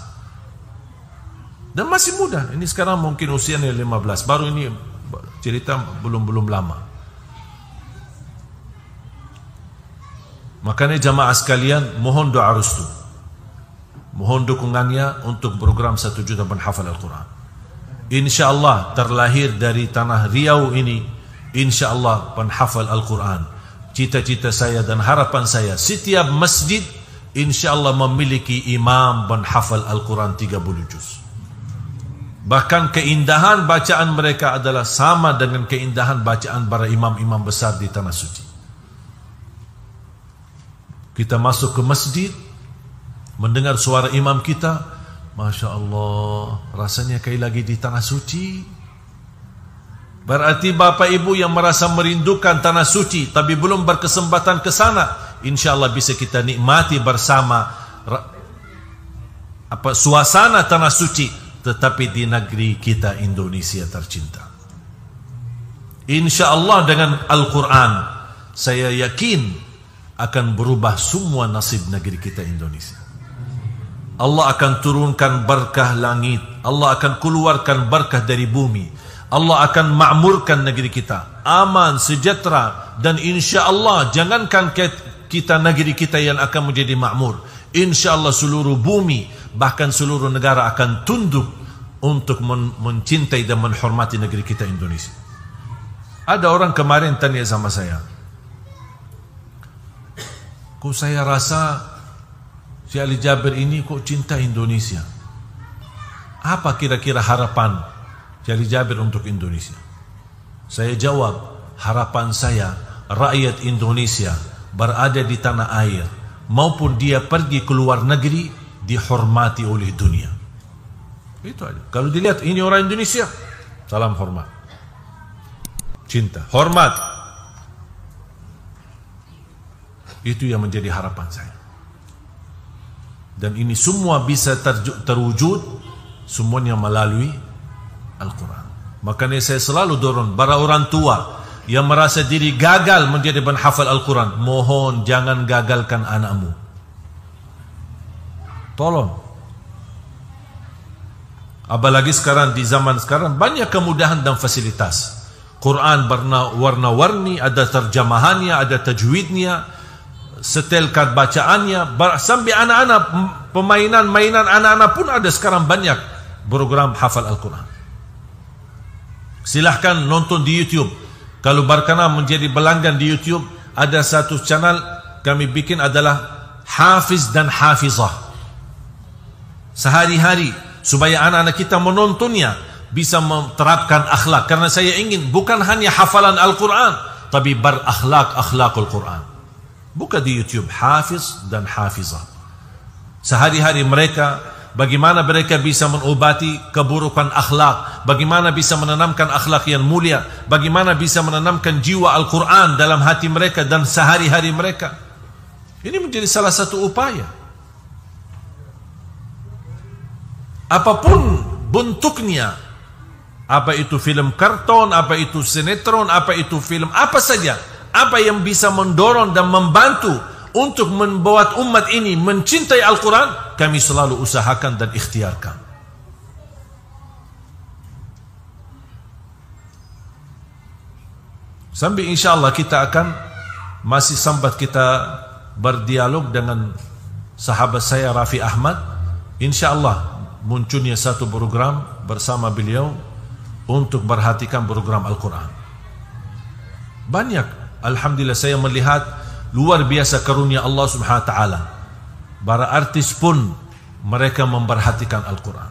Dan masih muda, ini sekarang mungkin usianya 15, baru ini cerita belum lama. Makanya jamaah sekalian, mohon doa restu, mohon dukungannya untuk program 1 juta penghafal Al-Quran. InsyaAllah terlahir dari tanah Riau ini, InsyaAllah penghafal Al-Quran. Cita-cita saya dan harapan saya, setiap masjid InsyaAllah memiliki imam penghafal Al-Quran 30 juz. Bahkan keindahan bacaan mereka adalah sama dengan keindahan bacaan para imam-imam besar di tanah suci. Kita masuk ke masjid, mendengar suara imam kita, Masya Allah, rasanya kayak lagi di tanah suci. Berarti Bapak Ibu yang merasa merindukan tanah suci tapi belum berkesempatan ke sana, InsyaAllah bisa kita nikmati bersama suasana tanah suci, tetapi di negeri kita Indonesia tercinta. InsyaAllah dengan Al-Quran, saya yakin akan berubah semua nasib negeri kita Indonesia. Allah akan turunkan berkah langit, Allah akan keluarkan berkah dari bumi, Allah akan makmurkan negeri kita, aman, sejahtera, dan insya Allah jangankan kita negeri kita yang akan menjadi makmur, insya Allah seluruh bumi, bahkan seluruh negara akan tunduk untuk mencintai dan menghormati negeri kita Indonesia. Ada orang kemarin tanya sama saya, kok saya rasa si Ali Jabir ini kok cinta Indonesia? Apa kira-kira harapan si Ali Jabir untuk Indonesia? Saya jawab, harapan saya rakyat Indonesia berada di tanah air maupun dia pergi ke luar negeri dihormati oleh dunia. Itu aja. Kalau dilihat ini orang Indonesia, salam hormat, cinta, hormat. Itu yang menjadi harapan saya. Dan ini semua bisa terwujud semuanya melalui Al-Quran. Makanya saya selalu dorong para orang tua yang merasa diri gagal menjadi penghafal Al-Quran, mohon jangan gagalkan anakmu. Tolong. Apalagi sekarang, di zaman sekarang banyak kemudahan dan fasilitas. Quran warna-warni, ada terjemahannya, ada tajwidnya, setelkan bacaannya, sampai anak-anak mainan anak-anak pun ada sekarang banyak program hafal Al-Quran. Silahkan nonton di YouTube. Kalau berkenan menjadi pelanggan di YouTube, ada satu channel kami bikin adalah Hafiz dan Hafizah. Sehari-hari supaya anak-anak kita menontonnya bisa menerapkan akhlak. Karena saya ingin bukan hanya hafalan Al-Quran, tapi berakhlak-akhlakul Quran. Buka di YouTube Hafiz dan Hafizah. Sehari-hari mereka, bagaimana mereka bisa mengobati keburukan akhlak, bagaimana bisa menanamkan akhlak yang mulia, bagaimana bisa menanamkan jiwa Al-Quran dalam hati mereka dan sehari-hari mereka. Ini menjadi salah satu upaya. Apapun bentuknya, apa itu film karton, apa itu sinetron, apa itu film, apa saja, apa yang bisa mendorong dan membantu untuk membuat umat ini mencintai Al-Quran, kami selalu usahakan dan ikhtiarkan. Sampai insya Allah kita akan masih sempat kita berdialog dengan sahabat saya Raffi Ahmad. Insya Allah munculnya satu program bersama beliau untuk perhatikan program Al-Quran. Banyak, alhamdulillah saya melihat luar biasa karunia Allah Subhanahu wa taala. Para artis pun mereka memperhatikan Al-Quran.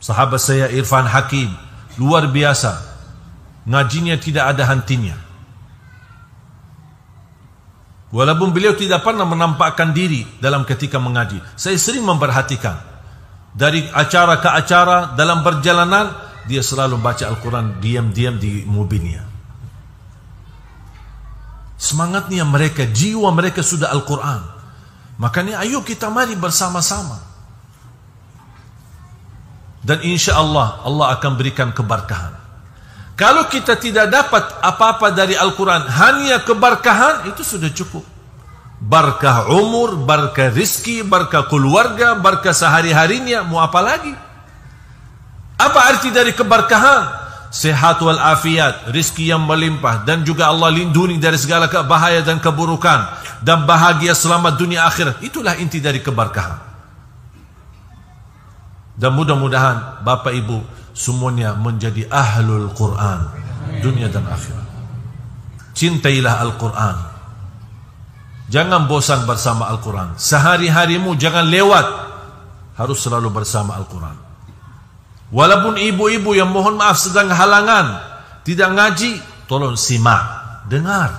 Sahabat saya Irfan Hakim luar biasa, ngajinya tidak ada hentinya. Walaupun beliau tidak pernah menampakkan diri dalam ketika mengaji, saya sering memperhatikan. Dari acara ke acara dalam perjalanan dia selalu baca Al-Quran diam-diam di mobilnya. Semangatnya mereka, jiwa mereka sudah Al-Quran. Makanya ayo kita mari bersama-sama. Dan insya Allah, Allah akan berikan keberkahan. Kalau kita tidak dapat apa-apa dari Al-Quran, hanya keberkahan, itu sudah cukup. Berkah umur, berkah rizki, berkah keluarga, berkah sehari-harinya, mau apa lagi? Apa arti dari keberkahan? Sehat wal afiat, rizki yang melimpah, dan juga Allah lindungi dari segala bahaya dan keburukan, dan bahagia selamat dunia akhirat. Itulah inti dari keberkahan. Dan mudah-mudahan Bapak Ibu semuanya menjadi ahlul Quran dunia dan akhirat. Cintailah Al-Quran. Jangan bosan bersama Al-Quran. Sehari-harimu jangan lewat, harus selalu bersama Al-Quran. Walaupun ibu-ibu yang mohon maaf sedang halangan tidak ngaji, tolong simak, dengar.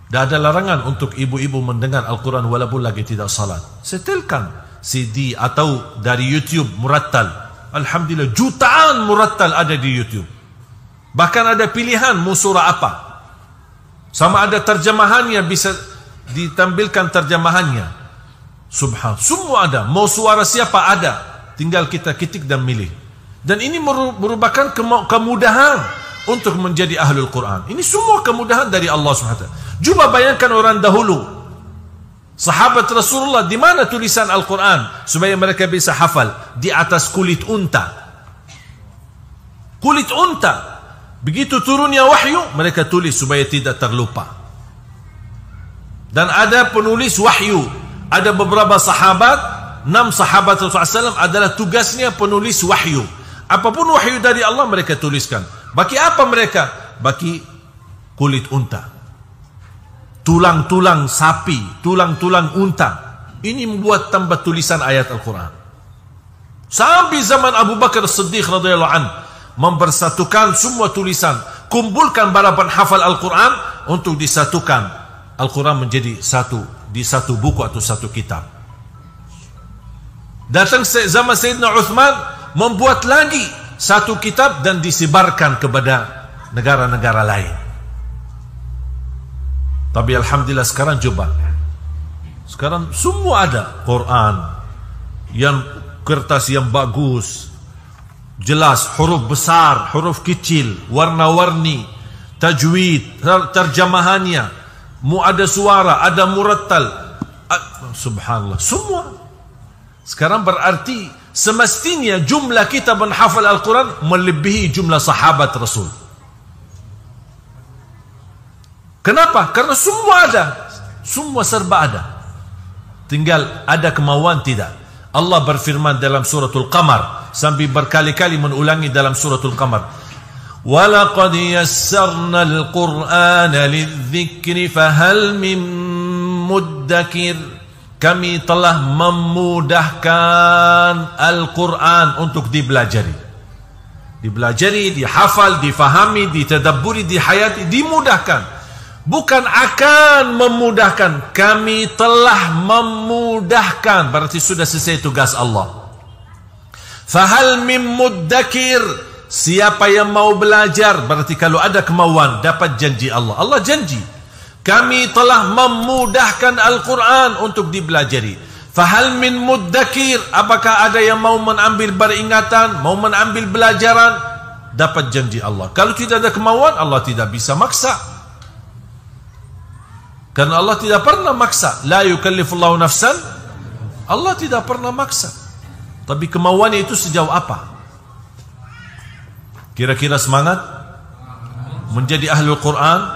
Tidak ada larangan untuk ibu-ibu mendengar Al-Quran walaupun lagi tidak salat. Setelkan CD atau dari YouTube murattal. Alhamdulillah jutaan murattal ada di YouTube. Bahkan ada pilihan mau surah apa. Sama ada terjemahannya, bisa ditampilkan terjemahannya. Subhan, semua ada. Mau suara siapa ada. Tinggal kita ketik dan milih. Dan ini merupakan kemudahan untuk menjadi ahlul Quran. Ini semua kemudahan dari Allah SWT. Coba bayangkan orang dahulu, sahabat Rasulullah, di mana tulisan Al-Quran supaya mereka bisa hafal? Di atas kulit unta. Kulit unta. Begitu turunnya wahyu, mereka tulis supaya tidak terlupa. Dan ada penulis wahyu. Ada beberapa sahabat, 6 sahabat Rasulullah SAW adalah tugasnya penulis wahyu. Apapun wahyu dari Allah mereka tuliskan. Bagi apa mereka? Bagi kulit unta, tulang-tulang sapi, tulang-tulang unta. Ini membuat tambah tulisan ayat Al-Quran. Sampai zaman Abu Bakar Siddiq radhiyallahu anhu mempersatukan semua tulisan, kumpulkan para penghafal Al-Quran untuk disatukan Al-Quran menjadi satu, di satu buku atau satu kitab. Datang zaman Sayyidina Uthman, membuat lagi satu kitab dan disebarkan kepada negara-negara lain. Tapi alhamdulillah sekarang coba, sekarang semua ada Quran yang kertas yang bagus, jelas, huruf besar, huruf kecil, warna-warni, tajwid, terjemahannya, ada suara, ada murattal. Subhanallah, semua. Sekarang berarti semestinya jumlah kita menghafal Al-Quran melebihi jumlah sahabat Rasul. Kenapa? Karena semua ada, semua serba ada. Tinggal ada kemauan tidak. Allah berfirman dalam suratul Qamar, sampai berkali-kali mengulangi dalam suratul Qamar, وَلَقَدْ يَسَّرْنَا الْقُرْآنَ لِلذِّكْرِ فَهَلْ مِن مُدَّكِرٍ. Kami telah memudahkan Al-Quran untuk dipelajari. Dipelajari, dihafal, difahami, ditadabburi, dihayati, dimudahkan. Bukan akan memudahkan, kami telah memudahkan. Berarti sudah selesai tugas Allah. فَهَلْ مِن مُدَّكِرٍ. Siapa yang mau belajar, berarti kalau ada kemauan, dapat janji Allah. Allah janji, kami telah memudahkan Al-Quran untuk dipelajari. Fahal min muddakir. Apakah ada yang mau mengambil peringatan, mau mengambil belajaran? Dapat janji Allah. Kalau tidak ada kemauan, Allah tidak bisa maksa. Karena Allah tidak pernah maksa. La yukallifullahu nafsan. Allah tidak pernah maksa. Tapi kemauannya itu sejauh apa? Kira-kira semangat menjadi ahlul Quran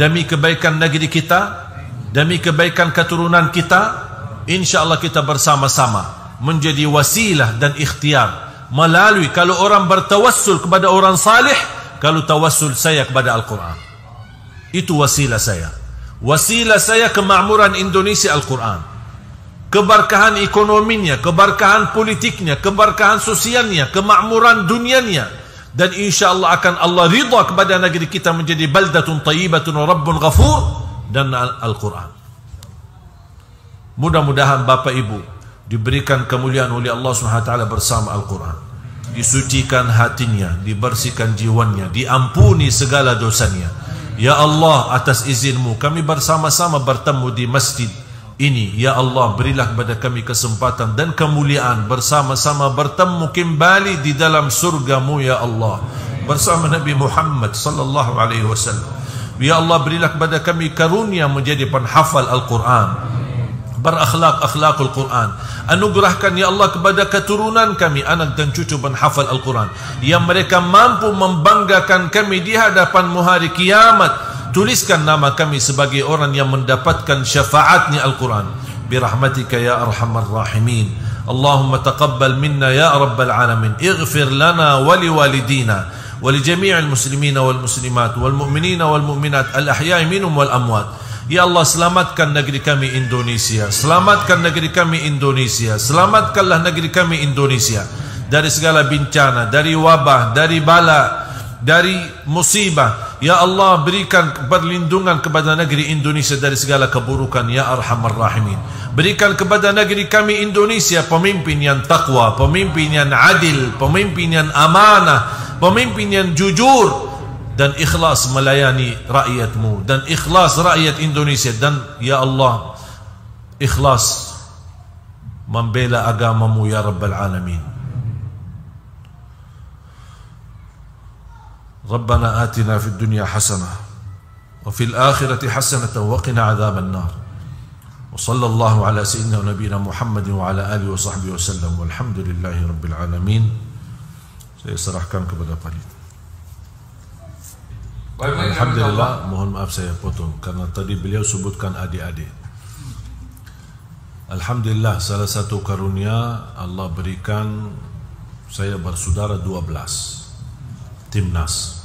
demi kebaikan negeri kita, demi kebaikan keturunan kita. InsyaAllah kita bersama-sama menjadi wasilah dan ikhtiar melalui, kalau orang bertawassul kepada orang salih, kalau tawassul saya kepada Al-Quran, itu wasilah saya. Wasilah saya kemakmuran Indonesia Al-Quran, keberkahan ekonominya, keberkahan politiknya, keberkahan sosialnya, kemakmuran dunianya. Dan insyaAllah akan Allah ridha kepada negeri kita menjadi baldatun tayyibatun wa rabbun ghafur dan Al-Quran. Mudah-mudahan Bapak Ibu diberikan kemuliaan oleh Allah SWT bersama Al-Quran, disucikan hatinya, dibersihkan jiwanya, diampuni segala dosanya. Ya Allah, atas izinmu kami bersama-sama bertemu di masjid ini. Ya Allah, berilah kepada kami kesempatan dan kemuliaan bersama-sama bertemu kembali di dalam surgamu ya Allah, bersama Nabi Muhammad sallallahu alaihi wasallam. Ya Allah, berilah kepada kami karunia menjadi penghafal Al-Quran, berakhlak-akhlakul Quran. Anugerahkan ya Allah kepada keturunan kami, anak dan cucu penghafal Al-Quran, yang mereka mampu membanggakan kami di hadapan hari kiamat. Tuliskan nama kami sebagai orang yang mendapatkan syafaatnya Al-Quran. Birahmatika ya arhamar rahimin. Allahumma taqabbal minna ya rabbal alamin. Ighfir lana wa liwalidina wa li jami'il muslimina wal muslimat wal mu'minina wal mu'minat al ahya'i minhum wal amwat. Ya Allah, selamatkan negeri kami Indonesia. Selamatkan negeri kami Indonesia. Selamatkanlah negeri kami Indonesia dari segala bencana, dari wabah, dari bala, dari musibah. Ya Allah, berikan perlindungan kepada negeri Indonesia dari segala keburukan ya arhamar rahimin. Berikan kepada negeri kami Indonesia pemimpin yang takwa, pemimpin yang adil, pemimpin yang amanah, pemimpin yang jujur dan ikhlas melayani rakyatmu, dan ikhlas rakyat Indonesia, dan ya Allah ikhlas membela agamamu ya rabbal alamin. ربنا آتنا في الدنيا حسنة وفي الآخرة حسنة وقنا عذاب النار وصلى الله على سيدنا ونبينا محمد وعلى آله وصحبه وسلم والحمد لله رب العالمين. Saya serahkan kepada panitia. Alhamdulillah, mohon maaf saya potong karena tadi beliau sebutkan adik-adik. Alhamdulillah, salah satu karunia Allah berikan saya bersaudara 12 timnas.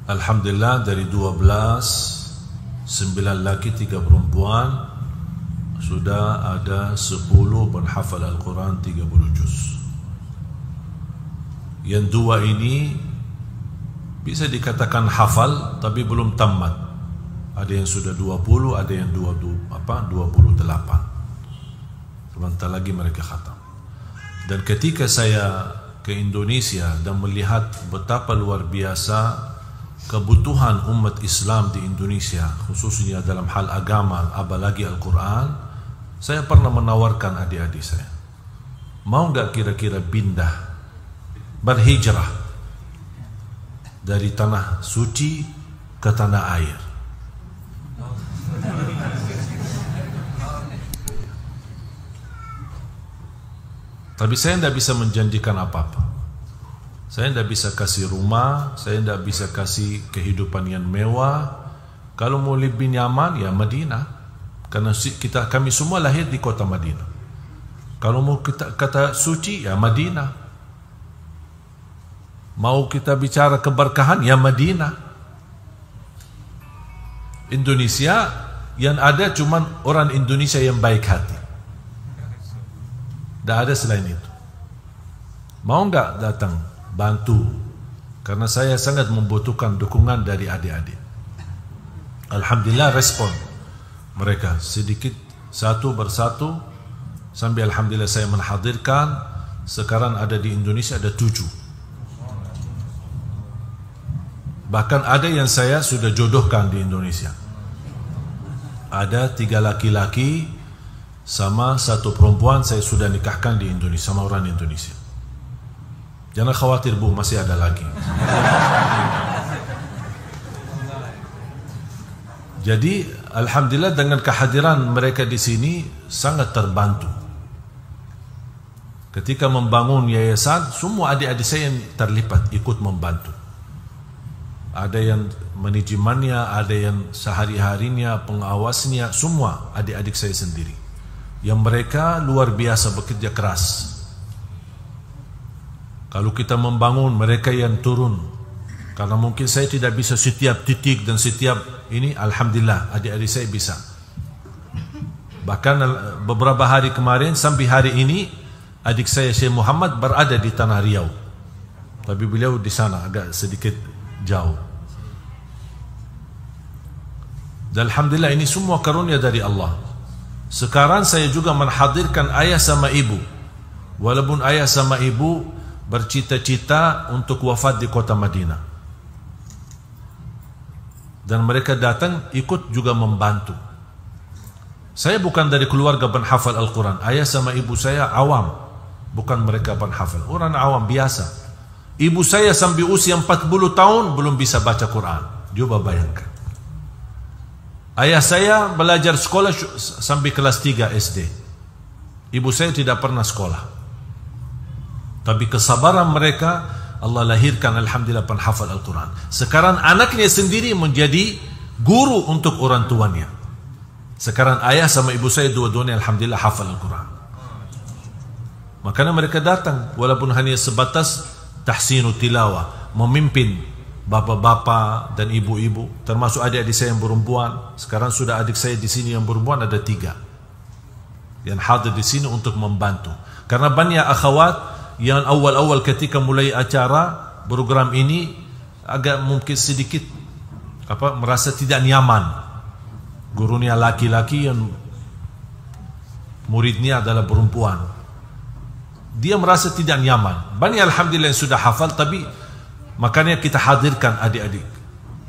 Alhamdulillah, dari 12 9 laki 3 perempuan, sudah ada 10 penghafal Al-Quran 30 juz. Yang 2 ini bisa dikatakan hafal tapi belum tamat. Ada yang sudah 20, ada yang 28. Sebentar lagi mereka khatam. Dan ketika saya ke Indonesia dan melihat betapa luar biasa kebutuhan umat Islam di Indonesia, khususnya dalam hal agama, apalagi Al-Quran, saya pernah menawarkan adik-adik saya, mau nggak kira-kira pindah, berhijrah dari tanah suci ke tanah air. Tapi saya tidak bisa menjanjikan apa-apa. Saya tidak bisa kasih rumah, saya tidak bisa kasih kehidupan yang mewah. Kalau mau lebih nyaman, ya Madinah, karena kami semua lahir di kota Madinah. Kalau mau kita kata suci, ya Madinah. Mau kita bicara keberkahan, ya Madinah. Indonesia yang ada cuma orang Indonesia yang baik hati. Tidak ada selain itu. Mau nggak datang bantu? Karena saya sangat membutuhkan dukungan dari adik-adik. Alhamdulillah respon mereka sedikit satu persatu sampai alhamdulillah saya menghadirkan. Sekarang ada di Indonesia ada 7. Bahkan ada yang saya sudah jodohkan di Indonesia. Ada 3 laki-laki sama 1 perempuan saya sudah nikahkan di Indonesia sama orang Indonesia. Jangan khawatir Bu, masih ada lagi. Jadi alhamdulillah dengan kehadiran mereka di sini sangat terbantu. Ketika membangun yayasan, semua adik-adik saya yang terlibat ikut membantu. Ada yang manajemennya, ada yang sehari-harinya, pengawasnya, semua adik-adik saya sendiri. Yang mereka luar biasa bekerja keras. Kalau kita membangun, mereka yang turun. Karena mungkin saya tidak bisa setiap titik dan setiap ini, alhamdulillah adik-adik saya bisa. Bahkan beberapa hari kemarin sampai hari ini, adik saya Syekh Muhammad berada di Tanah Riau. Tapi beliau di sana agak sedikit jauh. Dan alhamdulillah ini semua karunia dari Allah. Sekarang saya juga menghadirkan ayah sama ibu. Walaupun ayah sama ibu bercita-cita untuk wafat di kota Madinah. Dan mereka datang ikut juga membantu. Saya bukan dari keluarga penghafal Al-Quran. Ayah sama ibu saya awam. Bukan mereka penghafal. Orang awam biasa. Ibu saya sampai usia 40 tahun belum bisa baca Quran. Coba bayangkan. Ayah saya belajar sekolah sampai kelas 3 SD. Ibu saya tidak pernah sekolah. Tapi kesabaran mereka, Allah lahirkan alhamdulillah penghafal Al-Quran. Sekarang anaknya sendiri menjadi guru untuk orang tuanya. Sekarang ayah sama ibu saya dua-duanya alhamdulillah hafal Al-Quran. Makanya mereka datang walaupun hanya sebatas tahsinu tilawah, memimpin bapak-bapak dan ibu-ibu, termasuk adik-adik saya yang perempuan. Sekarang sudah adik saya di sini yang perempuan ada 3 yang hadir di sini untuk membantu. Karena banyak akhwat yang awal-awal ketika mulai acara program ini agak mungkin sedikit merasa tidak nyaman. Gurunya laki-laki yang muridnya adalah perempuan. Dia merasa tidak nyaman. Banyak alhamdulillah yang sudah hafal, tapi makanya kita hadirkan adik-adik.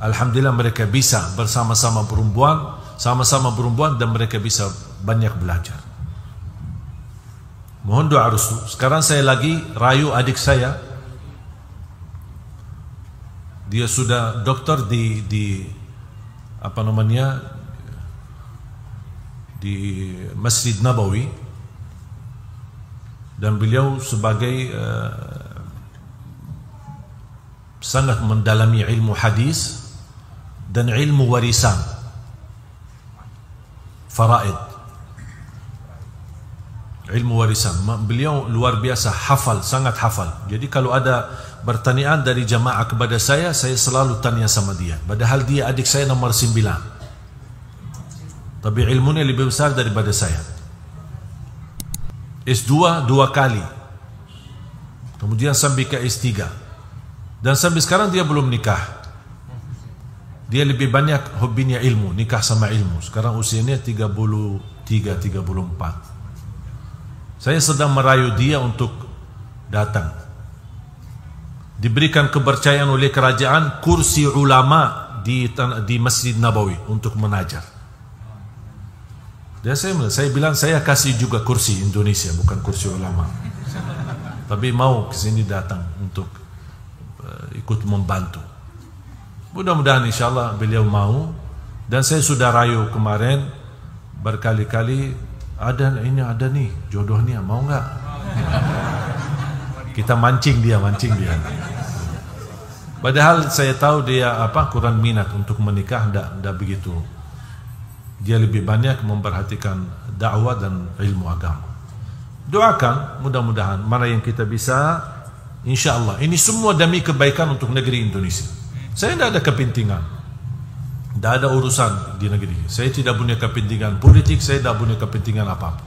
Alhamdulillah mereka bisa bersama-sama perempuan, sama-sama perempuan, dan mereka bisa banyak belajar. Mohon doa restu. Sekarang saya lagi rayu adik saya. Dia sudah doktor di Masjid Nabawi, dan beliau sebagai sangat mendalami ilmu hadis dan ilmu warisan, faraid, ilmu warisan. Beliau luar biasa hafal, sangat hafal. Jadi kalau ada pertanyaan dari jamaah kepada saya selalu tanya sama dia. Padahal dia adik saya nomor 9. Tapi ilmunya lebih besar daripada saya. S2 2 kali. Kemudian sampai ke S3. Dan sampai sekarang dia belum nikah. Dia lebih banyak hobinya ilmu, nikah sama ilmu. Sekarang usianya 33, 34. Saya sedang merayu dia untuk datang. Diberikan kepercayaan oleh kerajaan kursi ulama di Masjid Nabawi untuk menajar. Dan saya bilang saya kasih juga kursi Indonesia, bukan kursi ulama. Tapi mau ke sini datang untuk ikut membantu. Mudah-mudahan insyaAllah beliau mau. Dan saya sudah rayu kemarin berkali-kali, ada nih jodohnya, mau nggak? Kita mancing dia. Padahal saya tahu dia kurang minat untuk menikah, ndak begitu. Dia lebih banyak memperhatikan dakwah dan ilmu agama. Doakan mudah-mudahan mana yang kita bisa, insyaallah. Ini semua demi kebaikan untuk negeri Indonesia. Saya tidak ada kepentingan, tidak ada urusan di negeri. Saya tidak punya kepentingan politik, saya tidak punya kepentingan apa-apa.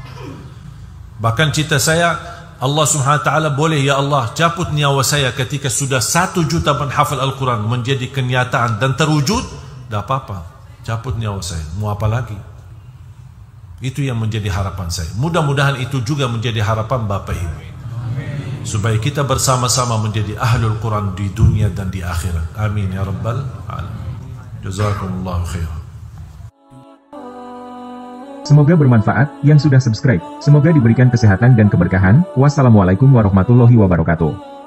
Bahkan cita saya, Allah Subhanahu wa taala boleh ya Allah cabut nyawa saya ketika sudah 1 juta penghafal Al-Quran menjadi kenyataan dan terwujud, tidak apa-apa, cabut nyawa saya, mau apa lagi? Itu yang menjadi harapan saya. Mudah-mudahan itu juga menjadi harapan Bapak Ibu, supaya kita bersama-sama menjadi ahlul Quran di dunia dan di akhirat. Amin ya rabbal alamin. Jazakumullahu khairan. Semoga bermanfaat yang sudah subscribe. Semoga diberikan kesehatan dan keberkahan. Wassalamualaikum warahmatullahi wabarakatuh.